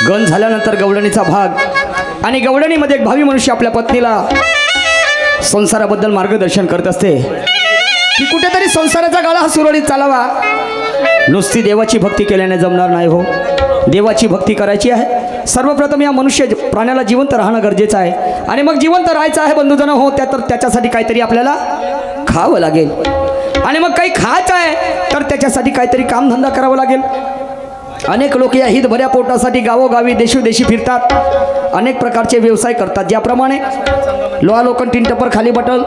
गण झाल्यानंतर गवळणीचा भाग आणि गवळणीमध्ये एक भावी मनुष्य आपल्या पत्नीला संसाराबद्दल मार्गदर्शन करत असते की कुठेतरी संसाराचा गाळा हा सुरळीत चालावा. नुसती देवाची भक्ती केल्याने जमणार नाही हो. देवाची भक्ती करायची आहे सर्वप्रथम या मनुष्य प्राण्याला जिवंत राहणं गरजेचं आहे आणि मग जिवंत राहायचं आहे बंधूजन हो. त्याच्यासाठी काहीतरी आपल्याला खावं लागेल आणि मग काही खायचं आहे तर त्याच्यासाठी काहीतरी कामधंदा करावा लागेल. अनेक लोक या हितभऱ्या पोटासाठी गावोगावी देशोदेशी फिरतात, अनेक प्रकारचे व्यवसाय करतात. ज्याप्रमाणे लोहा लोखंड टीन टप्पर खाली बटल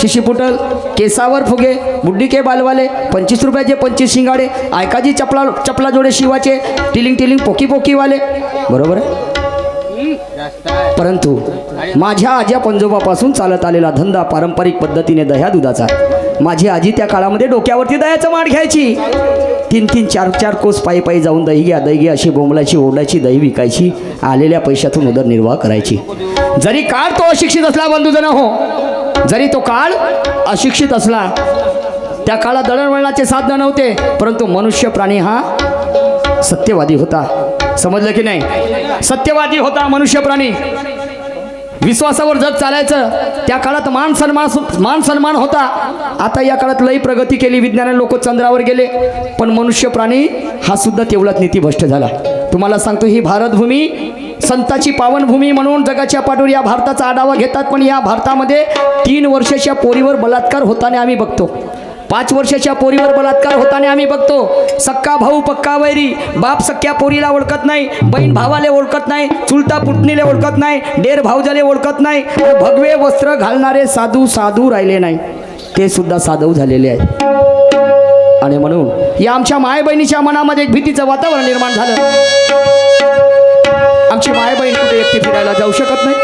शिशी पुटल केसावर फुगे बुड्डी के बालवाले 25 रुपयाचे 25 शिंगाडे ऐकाजी चपला जोडे शिवाचे टिलिंग पोकी पोकीवाले बरोबर आहे. परंतु माझ्या आज्या पंजोबापासून चालत आलेला धंदा पारंपरिक पद्धतीने दह्या दुधाचा. माझी आजी त्या काळामध्ये डोक्यावरती दह्याचं माठ घ्यायची, 3-3 4-4 कोस पायी जाऊन दही घ्या अशी बोंबलाची ओरडायची, दही विकायची, आलेल्या पैशातून उदरनिर्वाह करायची. जरी काळ तो अशिक्षित असला बंधूजन हो, जरी तो काळ अशिक्षित असला, त्या काळात दळणवळणाचे साधन नव्हते, परंतु मनुष्य प्राणी हा सत्यवादी होता. समजलं की नाही? सत्यवादी होता मनुष्य प्राणी. विश्वासावर जग चालायचं. त्या काळात मान सन्मान होता. आता या काळात लई प्रगती केली, विज्ञानाने लोक चंद्रावर गेले, पण मनुष्य प्राणी हा सुद्धा तेवढाच नीतिभ्रष्ट झाला. तुम्हाला सांगतो ही भारतभूमी संताची पावनभूमी म्हणून जगाच्या पाठीवर या भारताचा आढावा घेतात, पण या भारतामध्ये 3 वर्षाच्या पोरीवर बलात्कार होताना आम्ही बघतो, 5 वर्षाच्या पोरीवर बलात्कार होताना आम्ही बघतो. सक्का भाऊ पक्का वैरी, बाप सख्या पोरीला ओळखत नाही, बहीण भावाले ओळखत नाही, चुलता पुतणीले ओळखत नाही, डेर भाऊजाले ओळखत नाही, भगवे वस्त्र घालणारे साधू राहिले नाही, ते सुद्धा साधू झालेले आहेत. आणि म्हणून या आमच्या माय बहिणीच्या मनामध्ये एक भीतीचं वातावरण निर्माण झालं. आमची माय बहीण कुठे एकटी फिरायला जाऊ शकत नाही.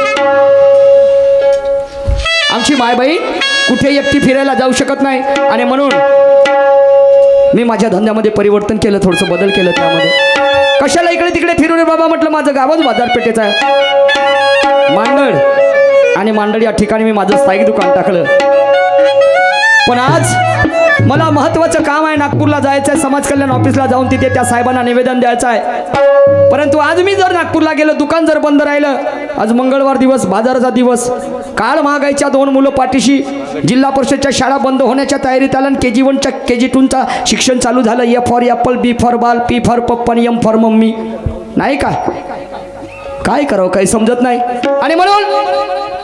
आमची माय बहीण कुठे एकटी फिरायला जाऊ शकत नाही. आणि म्हणून मी माझ्या धंद्यामध्ये परिवर्तन केलं, थोडंसं बदल केलं. त्यामध्ये कशाला इकडे तिकडे फिरू रे बाबा, म्हटलं माझं गावच बाजारपेठेचं आहे. मांडळ या ठिकाणी मी माझं स्थायिक दुकान टाकलं. पण आज मला महत्त्वाचं काम आहे, नागपूरला जायचं आहे, समाज कल्याण ऑफिसला जाऊन तिथे त्या साहेबांना निवेदन द्यायचं आहे. परंतु आज मी जर नागपूरला गेलो, दुकान जर बंद राहिलं, आज मंगळवार दिवस, बाजाराचा दिवस, काळ महागाईच्या 2 मुलं पाठीशी, जिल्हा परिषदच्या शाळा बंद होण्याच्या तयारीत आलं, KG1च्या KG2चा शिक्षण चालू झालं. F for Apple, B for बाल, P फॉर पप्पा आणि M फॉर मम्मी. नाही काय करावं काही समजत नाही. आणि म्हणून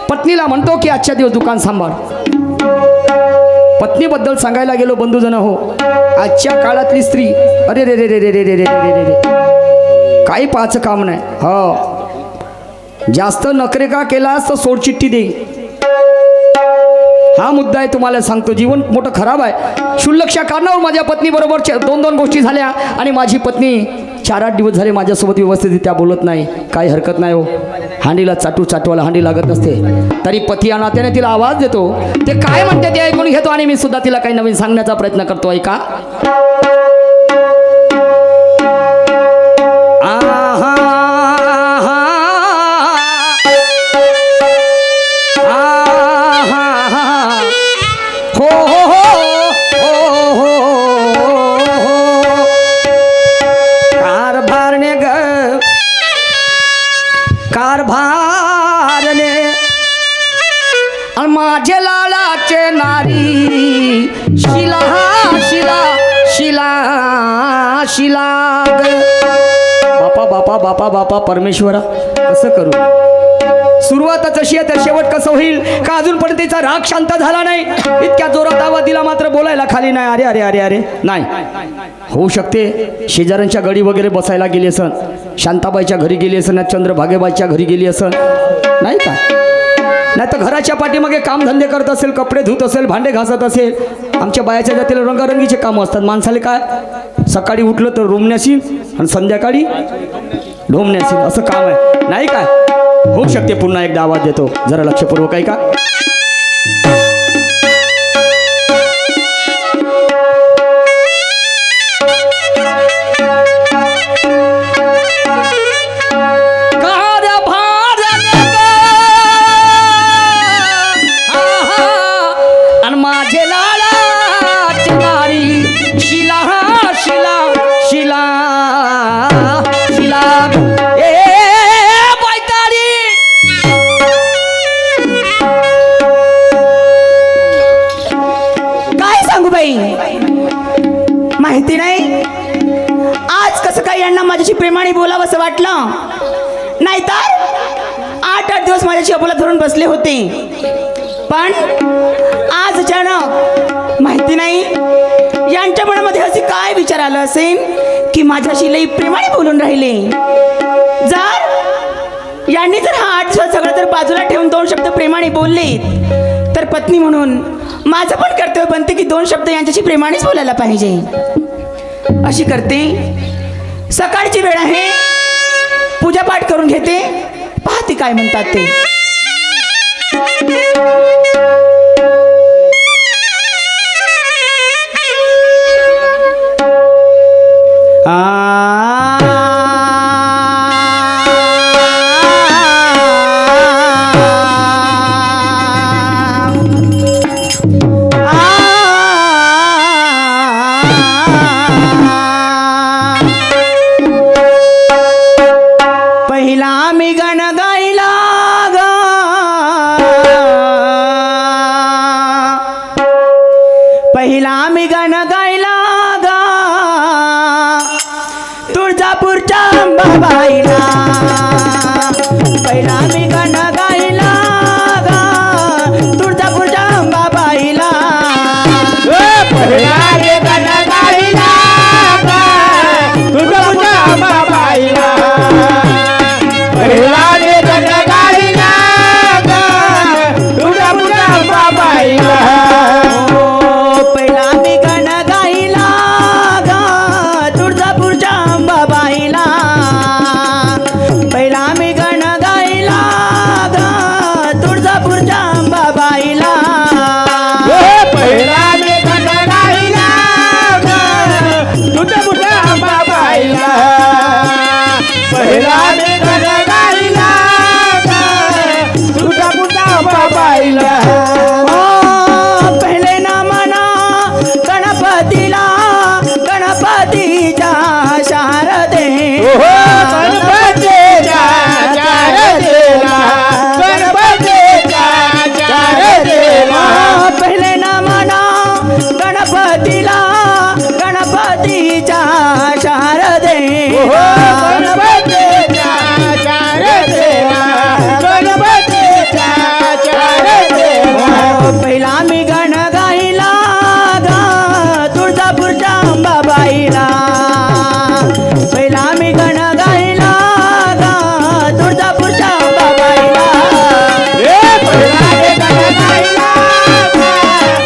पत्नीला म्हणतो की आजच्या दिवस दुकान सांभाळ. पत्नीबद्दल सांगायला गेलो बंधूजन हो, आजच्या काळातली स्त्री अरे रे रे रे रे रे रे रे रे रे काही पाहायचं काम नाही. हो, जास्त नखरे का केलास तर सोडचिठ्ठी दे. हा मुद्दा आहे, तुम्हाला सांगतो. जीवन मोठं खराब आहे. क्षुल्लकशा कारणावर माझ्या पत्नीबरोबर 2 गोष्टी झाल्या आणि माझी पत्नी 4-8 दिवस झाले माझ्यासोबत व्यवस्थितरित्या बोलत नाही. काही हरकत नाही हो, हांडीला चाटवायला हांडी लागत नसते, तरी पती या नात्याने तिला आवाज देतो. ते काय म्हणते ते ऐकून घेतो आणि मी सुद्धा तिला काही नवीन सांगण्याचा प्रयत्न करतो. ऐका. कारभारने माझे लालाचे नारी शिला शिला शिला शिला. बापा परमेश्वरा, कसं करू? सुरुवातच अशी आहे तर शेवट कसं होईल का अजून पण तिचा राग शांत झाला नाही. इतक्या जोरात आवाज दिला मात्र बोलायला खाली नाही. अरे अरे अरे अरे नाही होऊ शकते. शेजाऱ्यांच्या घरी वगैरे बसायला गेली असन, शांताबाईच्या घरी गेली असन, चंद्रभागेबाईच्या घरी गेली असन, नाही का? नाही तर घराच्या पाठीमागे कामधंदे करत असेल, कपडे धुत असेल, भांडे घासत असेल. आमच्या बायाच्या जातीला रंगारंगीचे कामं असतात. माणसाले काय, सकाळी उठलं तर रोमण्याशी आणि संध्याकाळी ढोमण्याशी, असं काम आहे, नाही काय? होऊ शकते. पुन्हा एकदा आवाज देतो, जरा लक्षपूर्वक ऐका. शिला शिला शिला शिला प्रेमाने बोलावं असं वाटलं, नाहीतर 8-8 दिवस माझ्याशी अबोला धरून बसले होते. पण आज अचानक माहिती नाही यांच्या मनामध्ये असे काय विचार आलं असेल की माझ्याशी लई प्रेमाने बोलून राहिले. यांनी जर हा 8 दिवस सगळं जर बाजूला ठेवून 2 शब्द प्रेमाने बोलले, तर पत्नी म्हणून माझं पण कर्तव्य बनते की 2 शब्द यांच्याशी प्रेमानेच बोलायला पाहिजे. अशी करते. सकाळची वेळ आहे, पूजापाठ करून घेते, पाहते काय म्हणतात ते. पहिला मी गाणं गायला गा तुळजापूरच्या अंबाबाईला. पहिला मी गाणं गायला गा तुळजापूरच्या अंबाबाईला. पहिला मी गाणं गायला गा तुळजापूरच्या अंबाबाईला. पहिला मी गाणं गायला गा तुळजापूरच्या अंबाबाईला. पहले ना मना गणपतीला गणपतीच्या शारदे. गणपतीच्या शारदेला गणपतीच्या शारदेला. पहले ना मना गणपतीला गणपतीच्या शारदे. गणपतीच्या शारदेला गणपतीच्या शारदेला. पहिला मी गाणं गायला गा तुळजापूरच्या अंबाबाईला. पहिला मी गाणं गायला गा तुळजापूरच्या अंबाबाईला. पहिला मी गाणं गायला गा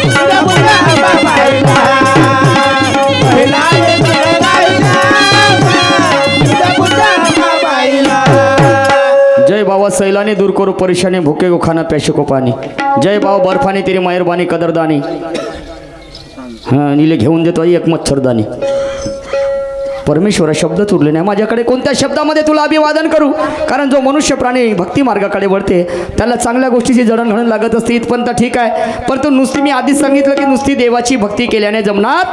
तुळजापूरच्या अंबाबाईला. पहिला मी गाणं गायला गा तुळजापूरच्या अंबाबाईला. जय बाबा सैलाने दूर करो परेशानी, भूखे को खाना प्यासे को पाणी. जय बाबा बर्फाने तेरी मेहरबानी कदरदानी. नीले घेऊन देतो आई एक मच्छरदानी. परमेश्वरा शब्दच उरले नाही माझ्याकडे कोणत्या शब्दामध्ये तुला अभिवादन करू. कारण जो मनुष्य प्राणी भक्ती मार्गाकडे वळते त्याला चांगल्या गोष्टीची जडणघडण लागत असते, इथपर्यंत ठीक आहे. परंतु नुसती मी आधीच सांगितलं की नुसती देवाची भक्ती केल्याने जमणार.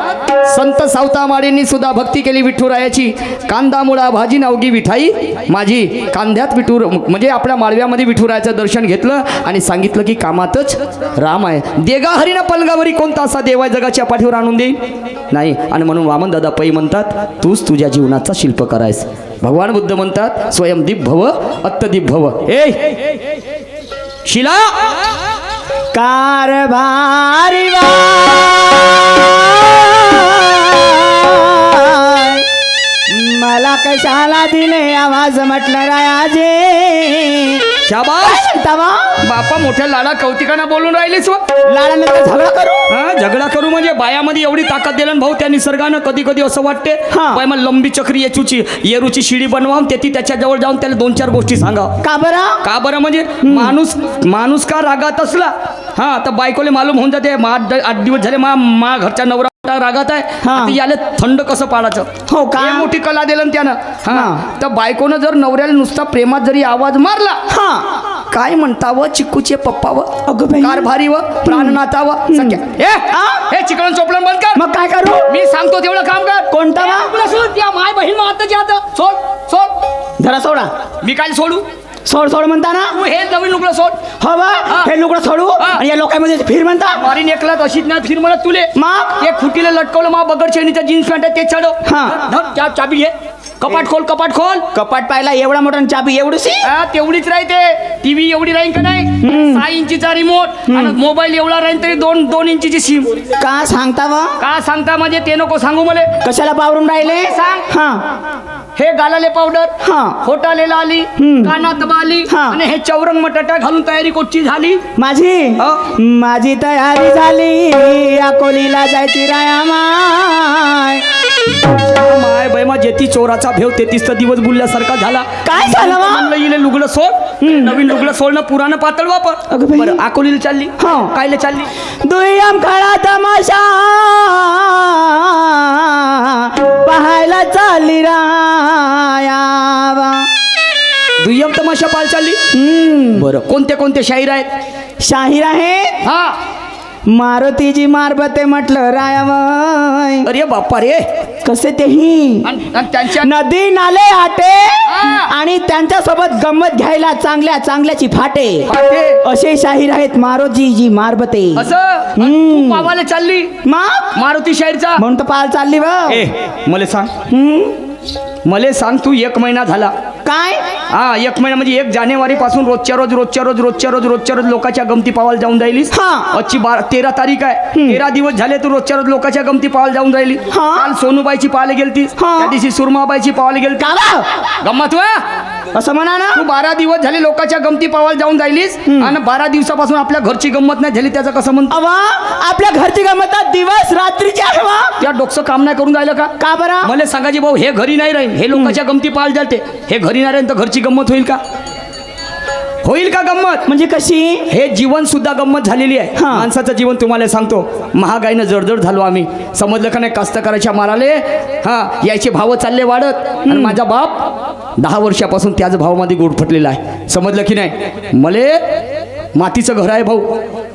संत सावता माडेंनी सुद्धा भक्ती केली विठुरायाची. कांदा मुळा भाजी नावगी विठाई माझी. कांद्यात विठूर म्हणजे आपल्या माळव्यामध्ये विठुरायाचं दर्शन घेतलं आणि सांगितलं की कामातच राम आहे. देगा हरीना पलगावरी कोणता असा देवा जगाच्या पाठीवर आणून देईल नाही. आणि म्हणून वामन दादा पै म्हणतात तूच तुझ्या जीवनाचा शिल्पकार आहेस. भगवान बुद्ध म्हणतात स्वयंदीप भव अत्तदीप भव. शिला कारभारी मला कशाला दिले आवाज म्हटलं रायाजे. शाबाश तवा बापा मोठ्या लाडा कौतिकाना बोलून राहिलीस. लाडानंतर झगडा करू. हा झगडा करू म्हणजे बायामध्ये एवढी ताकद दिलं भाऊ त्या निसर्गानं. कधी कधी असं वाटते बाय मग लंबी चक्री येरूची शिडी बनवा त्याची त्याच्याजवळ जाऊन त्याला 2-4 गोष्टी सांगा. का बरं? का बरं म्हणजे माणूस का रागात असला हा तर बायकोले मालूम होऊन जाते 8 दिवस झाले मा घरच्या नवरा रागात आहे. याला थंड कसं पाडायचं. हो का? मोठी कला दिलं त्यानं. तर बायकोनं जर नवऱ्याला नुसता प्रेमात जरी आवाज मारला काय म्हणतावं चिक्कूचे पप्पावं कारभारी व प्राणनाथावं सख्या. हे चिकन चोपडं बंद कर. मग काय करू? मी सांगतो तेवढं काम कर. कोणता त्या माय बहीण माताची आता सोड जरा सोडा. मी काय सोडू? सोड म्हणता ना. तू हे नवीन लुगडं सोड. हो बा हे लुगडं सोडू आणि या लोकांमध्ये फिर म्हणता. मारी नेकला अशीच ना फिर म्हणत तुले. मग ते खुटीला लटकवलं मा बगड शेणीचा जीन्स पॅन्ट ते चढव. हा चाबी घे कपाट खोल कपाट खोल. कपाट पाहिला एवढा मोठा आणि चाबी एवढीशी. हा, तेवढीच राहते. टीव्ही एवढी राहील का नाही, 6 इंचीचा रिमोट आणि मोबाईल एवढा राहील तरी 2 इंचीची सिम. का सांगता व का सांगता म्हणजे ते नको सांगू मला. कशाला पावरून राहिले सांग. हा हे गालाले पावडर, हा होटाले लाली, कानात बाली हा. आणि हे चौरंग मटाटा घालून तयारी कोणची झाली. माझी माझी तयारी झाली अकोलीला जायची राया माय. माय बाई मा जेती चोराचा भेव 33 दिवस बुलल्यासारखा झाला. काय झालं वा? म्हणलं इले लुगडं सोड, नवीन लुगडं सोड ना पुराणं पातळ वापर. अगं बाई. बरं अकोलीला चालली. हा. कायले चालली. दुय्यम काळा तमाशा पाहायला चालली रायावा. दुय्यम तमाशा पाल चालली. बरं कोणते कोणते शाहीर आहेत. शाहीर आहेत हा. मारुतीजी मारबते म्हटलं रायावय. अरे बाप्पा रे. कसे तेही आणि त्यांच्या नदी नाले आटे हा. आणि त्यांच्या सोबत गंमत घ्यायला चांगल्या चांगल्याची फाटे पाटे. असे शाहीर आहेत मारुतीजी मारबते. असं आणि तू पावाला चालली मग मारुती शाहीरचा. म्हणून तर पाल चालली व. ए मला सांग, मला सांग तू 1 महिना झाला. काय हा 1 महिना म्हणजे 1 जानेवारी पासून रोजच्या रोज लोकांच्या गमती पावायला जाऊन राहिलीस. हा. आजची 13 तारीख आहे. 13 दिवस झाले तू रोजच्या रोज लोकांच्या गमती पावायला जाऊन राहिली. हा. काल सोनूबाईची पाहायला गेलतीस. हा. त्या दिवशी सुरमाबाईची पाहायला गेलती. का गंमत वा. असं म्हणा ना. तू 12 दिवस झाले लोकांच्या गमती पावायला जाऊन राहिलीस आणि 12 दिवसापासून आपल्या घरची गंमत नाही झाली. त्याचं कसं म्हणतो. अवा आपल्या घरची गमत दिवस रात्रीची आहे वा. त्या डोकं काम नाही करून राहिलं का. का बरं मला सांगायचे भाऊ हे घरी नाही राहील. हे लोकांच्या गमती पाहायला जाते. हे घरी नाही राहील तर घरची गंमत होईल का. होईल का गंमत. म्हणजे कशी. हे जीवन सुद्धा गंमत झालेली आहे. हा. माणसाचं जीवन तुम्हाला सांगतो. महागाईनं जडजड झालो आम्ही. समजलं का नाही. कास्तकाराच्या माराले हा याचे भाव चालले वाढत आणि माझा बाप 10 वर्षापासून त्याच भावामध्ये गोड फटलेला आहे. समजलं की नाही. मले मातीचं घर आहे भाऊ.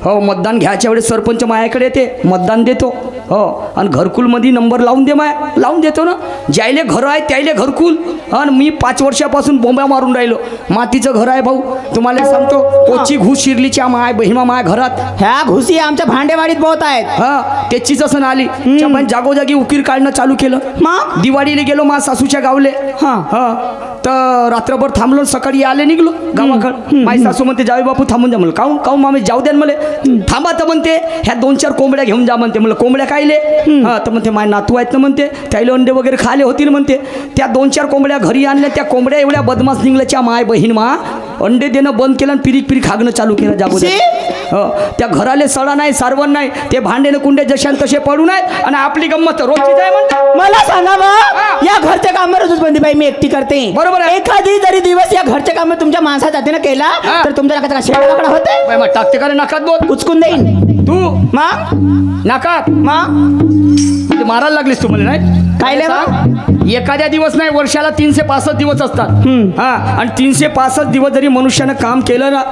हो मतदान घ्यायच्या वेळेस सरपंच मायाकडे येते. मतदान देतो. हो आणि घरकुलमध्ये नंबर लावून दे माया. लावून देतो ना. ज्यायले घर आहे त्यायले घरकुल. आणि मी 5 वर्षापासून बोंब्या मारून राहिलो. मातीचं घर आहे भाऊ. तुम्हाला सांगतो कोची घुस शिरलीच्या माय बहिमा माया घरात. ह्या घुसी आमच्या भांडेवाडीत बहुत आहेत. हा त्याचीच असं आली. पण जागोजागी उकीर काढणं चालू केलं. मग दिवाळीला गेलो मा सासूच्या गावले. हा. हा तर रात्रभर थांबलो. सकाळी आले निघलो गावाकडे. माझी सासू म्हणते जावे बापू थांबून जा. म्हणलं काहून काहून मामी जाऊ द्या मला. थांबा तर म्हणते ह्या 2-4 कोंबड्या घेऊन जा म्हणते. म्हणलं कोंबड्या कायले. हा तर म्हणते माझे नातू आहेत ना म्हणते. त्याला अंडे वगैरे खाले होतील म्हणते. त्या 2-4 कोंबड्या घरी आणल्या. त्या कोंबड्या एवढ्या बदमाश निघल्याच्या माय बहीण मा अंडे देणं बंद केलं आणि पिरीक खागणं चालू केलं जागोजागी. त्या घराले सडा नाही सारवण नाही. ते भांडेनं कुंडे जशान तसे पडून आहेत आणि आपली गंमत रोजची आहे म्हणतात. मला सांगा बा या घरच्या कामावरच बंदी बाई मी एकटी करते. बरोबर आहे. एखादी जरी दिवस या घरच्या काम तुमच्या माणसा जातीनं केला हा. तर तुमच्या नाकाचा शेळाकडा होते. बाई, मग टाकते का रे नाकात बोल. उचकून देईन तू मग नाकात मग म्हणजे मारायला लागलीस तू मला नाही. काय ले बा? एखाद्या दिवस नाही वर्षाला 365 दिवस असतात. हा आणि 365 दिवस जरी मनुष्यानं काम केलं ना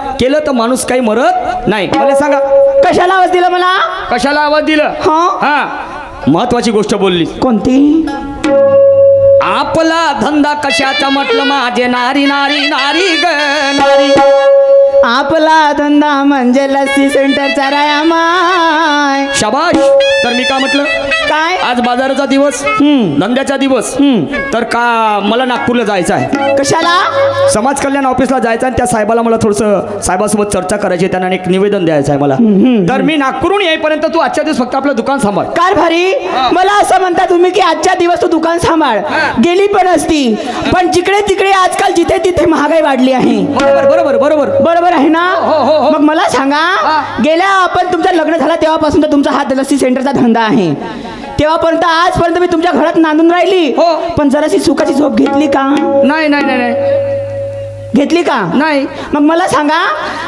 तर माणूस काही मरत नाही. मला सांगा कशाला आवाज दिला मला. कशाला आवाज दिलं. हा हा महत्वाची गोष्ट बोलली. कोणती. आपला धंदा कशाचा म्हटलं माझे नारी नारी नारी ग नारी. आपला धंदा म्हणजे लस्सी सेंटरचा राया माय. शाबाश. तर मी का म्हटलं काय आज बाजाराचा दिवस धंद्याचा दिवस तर का मला नागपूरला जायचं आहे. कशाला. समाज कल्याण ऑफिसला जायचं आणि त्या साहेबाला मला थोडंसं साहेबासोबत चर्चा करायची. त्यांना एक निवेदन द्यायचं आहे मला. तर मी नागपूरहून येईपर्यंत तू आजच्या दिवस फक्त आपलं दुकान सांभाळ. काय भारी. मला असं म्हणता तुम्ही की आजच्या दिवस तू दुकान सांभाळ. गेली पण असती पण जिकडे तिकडे आजकाल जिथे तिथे महागाई वाढली आहे. बरोबर बरोबर बरोबर बरोबर आहे ना. हो, हो, हो. मग मला सांगा गेल्या आपण तुमचं लग्न झालं तेव्हापासून तर तुमचा हा लस्सी सेंटरचा धंदा आहे. तेव्हापर्यंत आजपर्यंत मी तुमच्या घरात नांदून राहिली. हो. पण जराशी सुखाची झोप घेतली का. नाही नाही नाही नाही घेतली का नाही. मग मला सांगा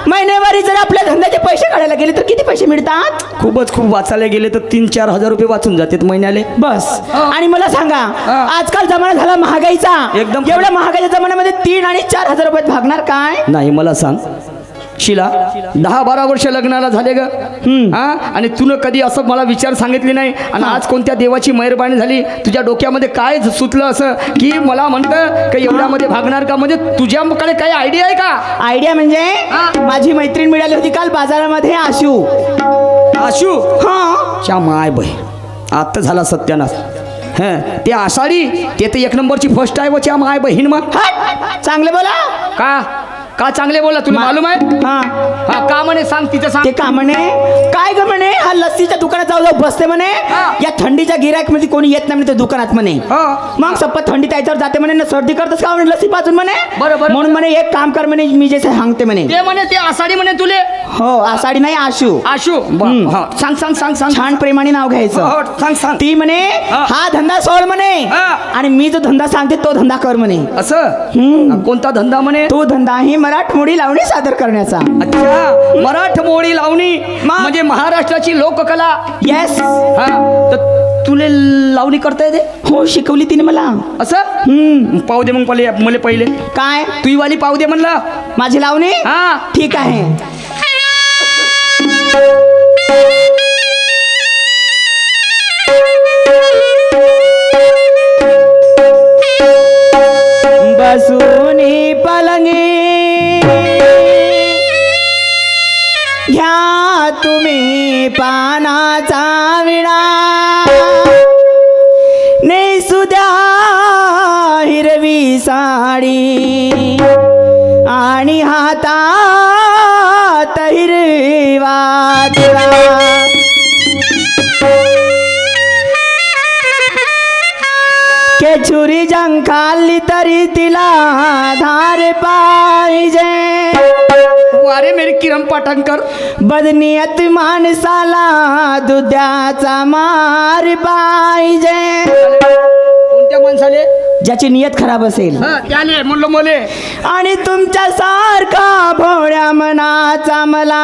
महिनेवारी जर आपल्या धंद्याचे पैसे काढायला गेले तर किती पैसे मिळतात. खूप वाचायला गेले तर 3-4 हजार रुपये वाचून जातात महिन्याले. बस. आणि मला सांगा हा. आजकाल जमाना झाला महागाईचा. एकदम. एवढ्या महागाईच्या जमान्यामध्ये 3 आणि 4 हजार रुपयात भागणार काय. नाही मला सांग शिला 10-12 वर्ष लग्नाला झाले ग. हा आणि तुनं कधी असं मला विचार सांगितले नाही. आणि आज कोणत्या देवाची मेहरबानी झाली तुझ्या डोक्यामध्ये काय सुचलं असं की मला म्हणतं की एवढ्यामध्ये भागणार का. म्हणजे तुझ्याकडे काही आयडिया आहे का. आयडिया म्हणजे हा. माझी मैत्रीण मिळाली होती काल बाजारामध्ये आशू. आशू हा च्या माय बाई आता झाला सत्यानाश. हं, ते आषाढी ते तर एक नंबरची फर्स्ट आहे वच्या माय बहीण मग हट! चांगले बोला. का का चांगले बोला तुला मालूम आहे हा हा का म्हणे सांग तिचं सांग ते का म्हणे काय ग म्हणे हा लस्सीच्या दुकानात जाऊ जाऊ बसते म्हणे हा. या थंडीच्या गिरायक मध्ये कोणी येत नाही म्हणे त्या दुकानात म्हणे हा. मग सप्पत थंडी त्याच्यावर जाते म्हणे ना सर्दी करतस का म्हणे लस्सी पाजून म्हणे बरं. म्हणून म्हणे एक काम कर म्हणे मी जे सांगते म्हणे ते म्हणे ते आषाढी म्हणे तुले हो आषाढी नाही आशू आशू हम्म. हा सांग सांग सांग सांग छान प्रेमाने नाव हो, घ्यायचं हो, सांग सांग ती म्हणे हा. हा धंदा सोड म्हणे हा. आणि मी जो धंदा सांगते तो धंदा कर म्हणे असं हम्म. कोणता धंदा म्हणे तो धंदा ही मराठमोळी लावणी सादर करण्याचा अच्छा मराठमोळी लावणी म्हणजे महाराष्ट्राची लोककला येस हा तर तुले लावणी करता येते हो शिकवली तिने मला असं पाहू दे मग मला पहिले काय तुही वाली पाहू दे म्हणलं माझी लावणी हा ठीक आहे बसूनी पलंगी घ्या तुम्ही पानाचा विणा नेसू द्या हिरवी साडी आणि हातात हिरवा तुरा के छुरी जंग खाल्ली तरी तिला धार पाहिजे अरे मेरी किरम पाटणकर बदनियत माणसाला दुधाचा मार पाहिजे कोणत्या माणसाले ज्याची नियत खराब असेल हा त्याले म्हणलं मले आणि तुमच्या सारखा भोळ्या मनाचा मला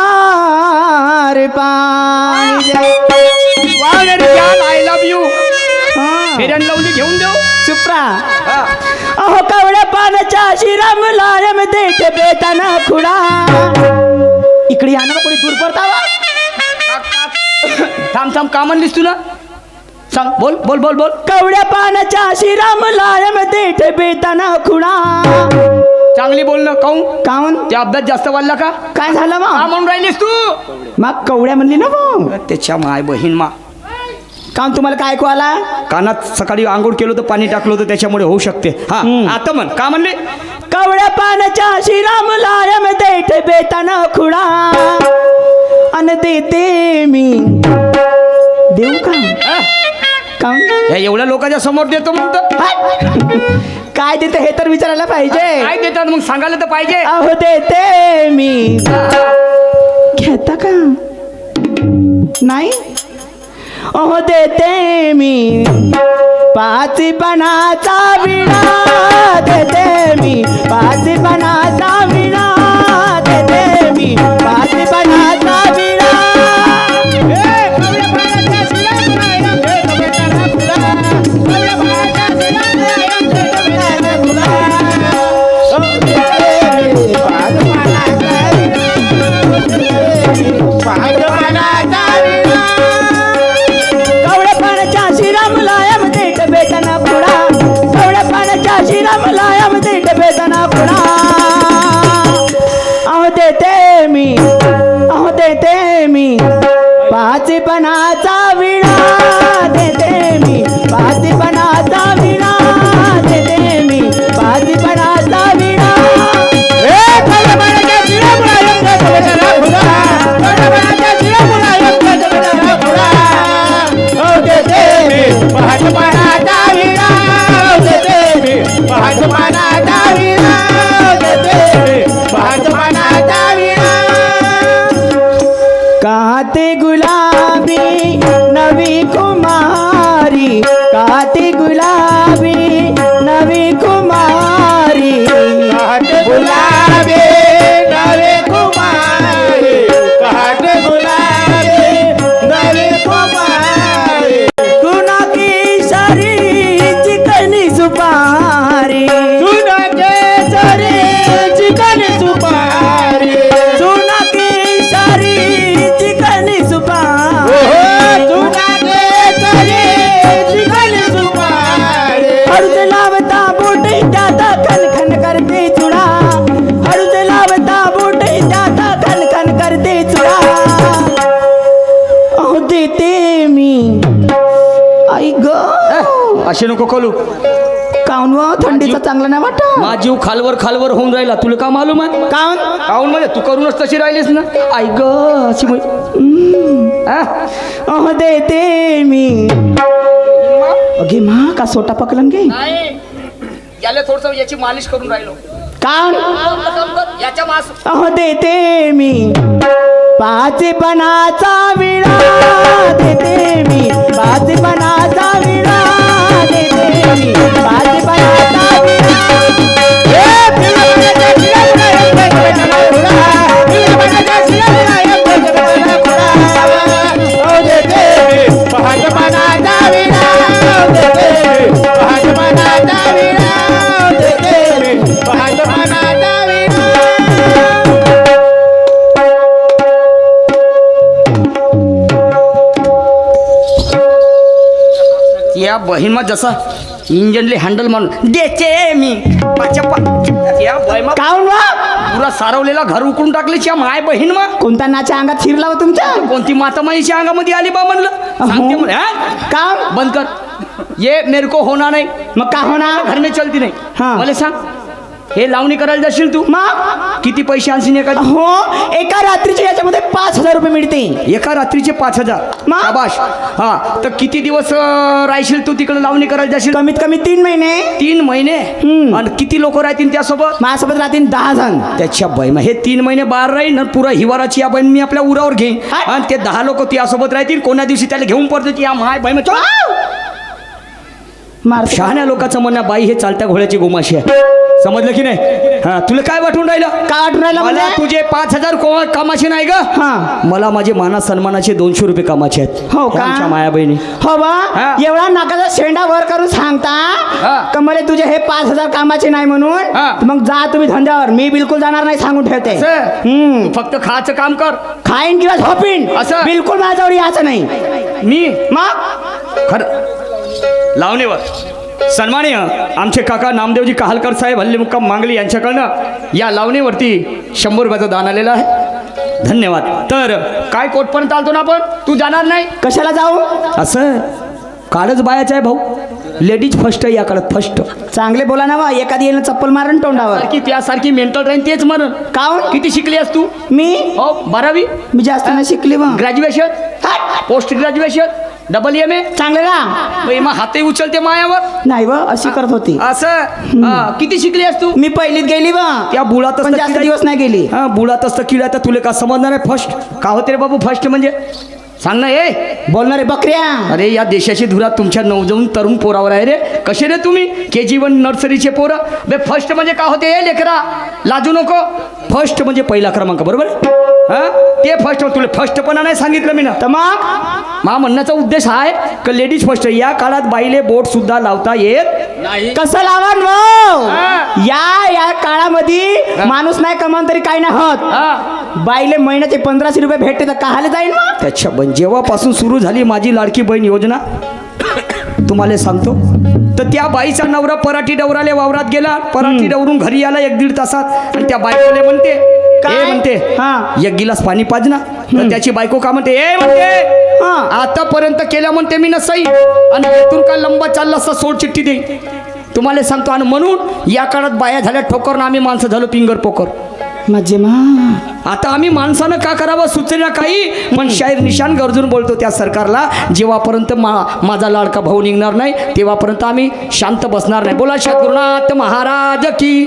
दिलदार पाहिजे आय लव्ह यू हा. फेऱ्यान लावली घेऊन देऊ चुप्रा हा. अहो कवड्या पानाच्या शिरम लायम देठ बेताना खुडा इकडे या ना कोणी दूर पडतावा थांब थांब का म्हणलीस तू ना सांग बोल बोल बोल बोल कवड्या पानाच्या शिरम लायम देठ बेताना खुडा चांगली बोल ना काऊन काऊन ते अभ्यास जास्त वाढला का काय झालं का मग म्हणून राहिलीस तू मग कवड्या म्हणली ना मग त्याच्या माय बहीण मा काऊन तुम्हाला काय ऐकू आला कानात सकाळी आंघोळ केलं तर पाणी टाकलं होतं त्याच्यामुळे होऊ शकते हा आता म्हण का म्हणले कवड्या पानाच्या शिराम लायम देठ बेताना खुडा अन देते मी देऊ का हा? काऊन या एवढ्या लोकांच्या समोर देतो म्हणतो काय देते हे तर विचारायला पाहिजे काय देतात मग सांगायला तर पाहिजे अहो देते मी घेता का नाही अहो देते मी पाचपणाचा विणा देते मी पाचपणाचा विणा देते मी पाचपणाचा विणा कवड्या पाण्याच्या शिराम लायम देठ बेटाना पुडा कवड्या पाण्याच्या शिराम लायम देठ बेटाना पुडा आई ग असे नको कलू. काऊन व थंडीचा चांगला नाही वाटत माझा जीव खालवर खालवर होऊन राहिला, तुला का मालूम आहे? काऊन काहून म्हणजे तू करूनच तशी राहिलीस ना. आई ग अशी हा? अह देते मी अगे मा का सोटा पकलन गे याला थोडस याची मालिश करून राहिलो. काऊन याच्या मास अह देते मी पाचपणाचा विळा देते मी पाचपणाचा विळा देते मी पाचपणाचा विळा या बहीण जसा इंजनले हँडल मारून देते मी या बहीण काऊन वा पुरा सारवलेला घर उकळून टाकले च्या माय बहीण मग कोणता नाच्या अंगात शिरला हो तुमच्या कोणती मातामाईच्या अंगामध्ये आली बा म्हणलं. सांगते म्हणे, हा? काम बंद कर ये मेरे को होणार नाही. मग का होणार घर में चलती नाही. हा. मला सांग हे लावणी करायला जाशील तू मग किती पैसे आणशील एका हो एका रात्रीच्या याच्यामध्ये 5,000 रुपये मिळते एका रात्रीचे 5,000. मग? शाबाश. हा तर किती दिवस राहशील तू तिकडे लावणी करायला जाशील? कमीत कमी 3 महिने 3 महिने. आणि किती लोक राहतील त्यासोबत? माझ्यासोबत राहतील 10 जण त्याच्या बहीण हे 3 महिने बाहेर राहील ना पुरा हिवाराची या बहीण मी आपल्या उरावर घेईन आणि ते 10 लोक त्यासोबत राहतील. कोणा दिवशी त्याला घेऊन पडतो या माय बहीण मार शहाण्या लोकांचं म्हणणं बाई हे चालत्या घोड्याची गोमाशी आहे. समजलं की नाही? हा तुला काय वाटून राहिलं? काय वाटून राहिलं मला म्हणजे? तुझे 5,000 कामाचे नाही ग. हा. मला माझे माना सन्मानाचे 200 रुपये कामाचे आहेत. हो का? आमच्या माया बहिणी हो बा हा. एवढा नाकाचा शेंडा वर करून सांगता हा. का मला तुझे हे 5,000 कामाचे नाही म्हणून हा. मग जा तुम्ही धंद्यावर मी बिलकुल जाणार नाही सांगून ठेवते असं? हम्म. तू फक्त खायचं काम कर. खाईन किंवा झोपीन असं? बिलकुल माझ्यावर यायचं नाही मी मग खरं लावणीवर सन्माननीय आमचे काका नामदेवजी कहालकर साहेब हल्ली मुक्काम मांगली यांच्याकडनं या लावणीवरती 100 रुपयाचं दान आलेलं आहे. धन्यवाद. तर काय कोटपर्यंत आलतो ना आपण? तू जाणार नाही कशाला जाऊ असं काळच बायाचं आहे भाऊ. लेडीज फर्स्ट आहे या काळात फर्स्ट. चांगले बोला ना वा एखादी येणं चप्पल मारण तोंडावर सारखी त्यासारखी मेंटल राहील तेच म्हणून. काऊन किती शिकली आहेस तू? मी हो 12वी. मी जास्त नाही शिकली मग ग्रॅज्युएशन पोस्ट ग्रॅज्युएशन MA. चांगले ना मग हातही उचलते मायावर नाही व अशी करत होती असं. किती शिकली आहेस तू? मी पहिलीत गेली वा त्या बुळातच पण तर जास्त किडा- दिवस नाही गेली हा बुळातच तर किडा तर तुला का समजणार आहे फर्स्ट का होते रे बाबू फर्स्ट म्हणजे सांग ना ए. बोलणारे बकऱ्या अरे या देशाची धुरा तुमच्या नवजवून तरुण पोरावर आहे रे. कसे रे तुम्ही KG1 नर्सरीचे पोरं बे फर्स्ट म्हणजे का होते ए लेकरा लाजू नको. फर्स्ट म्हणजे पहिला क्रमांक बरोबर हा ते फर्स्ट तुला फर्स्टपणा नाही सांगितलं मी ना. तर मग मा म्हणण्याचा उद्देश आहे का लेडीज फर्स्ट या काळात बाईले बोट सुद्धा लावता येत नाही. कसं लावान हा. या काळामध्ये माणूस नाही कमावून तरी काही नाही होत हा बाईले महिन्याचे 1,500 रुपये भेटते तर काहाले जाईल मग त्याच्या जेव्हापासून सुरू झाली माझी लाडकी बहीण योजना तुम्हाला सांगतो तर त्या बाईचा नवरा पराठी डवराले वावरात गेला. पराठी डवरून घरी आला 1-1.5 तासात आणि त्या बायकोले म्हणते काय? म्हणते हा. 1 गिलास पाणी पाज ना. तर त्याची बायको का म्हणते ए म्हणते हा. आतापर्यंत केल्या म्हणते मी नसई आणि येथून का लंबा चालला असता सोड चिठ्ठी दे. तुम्हाला सांगतो आणि म्हणून या काळात बाया झाल्या ठोकर ना आम्ही माणसं झालो पिंगर पोकर. माझे मा आता आम्ही माणसानं का करावं सुचना काही पण शाहीर निशान गरजून बोलतो त्या सरकारला जेव्हापर्यंत माझा लाडका भाऊ निघणार नाही तेव्हापर्यंत आम्ही शांत बसणार नाही. बोला सद्गुरुनाथ महाराज की.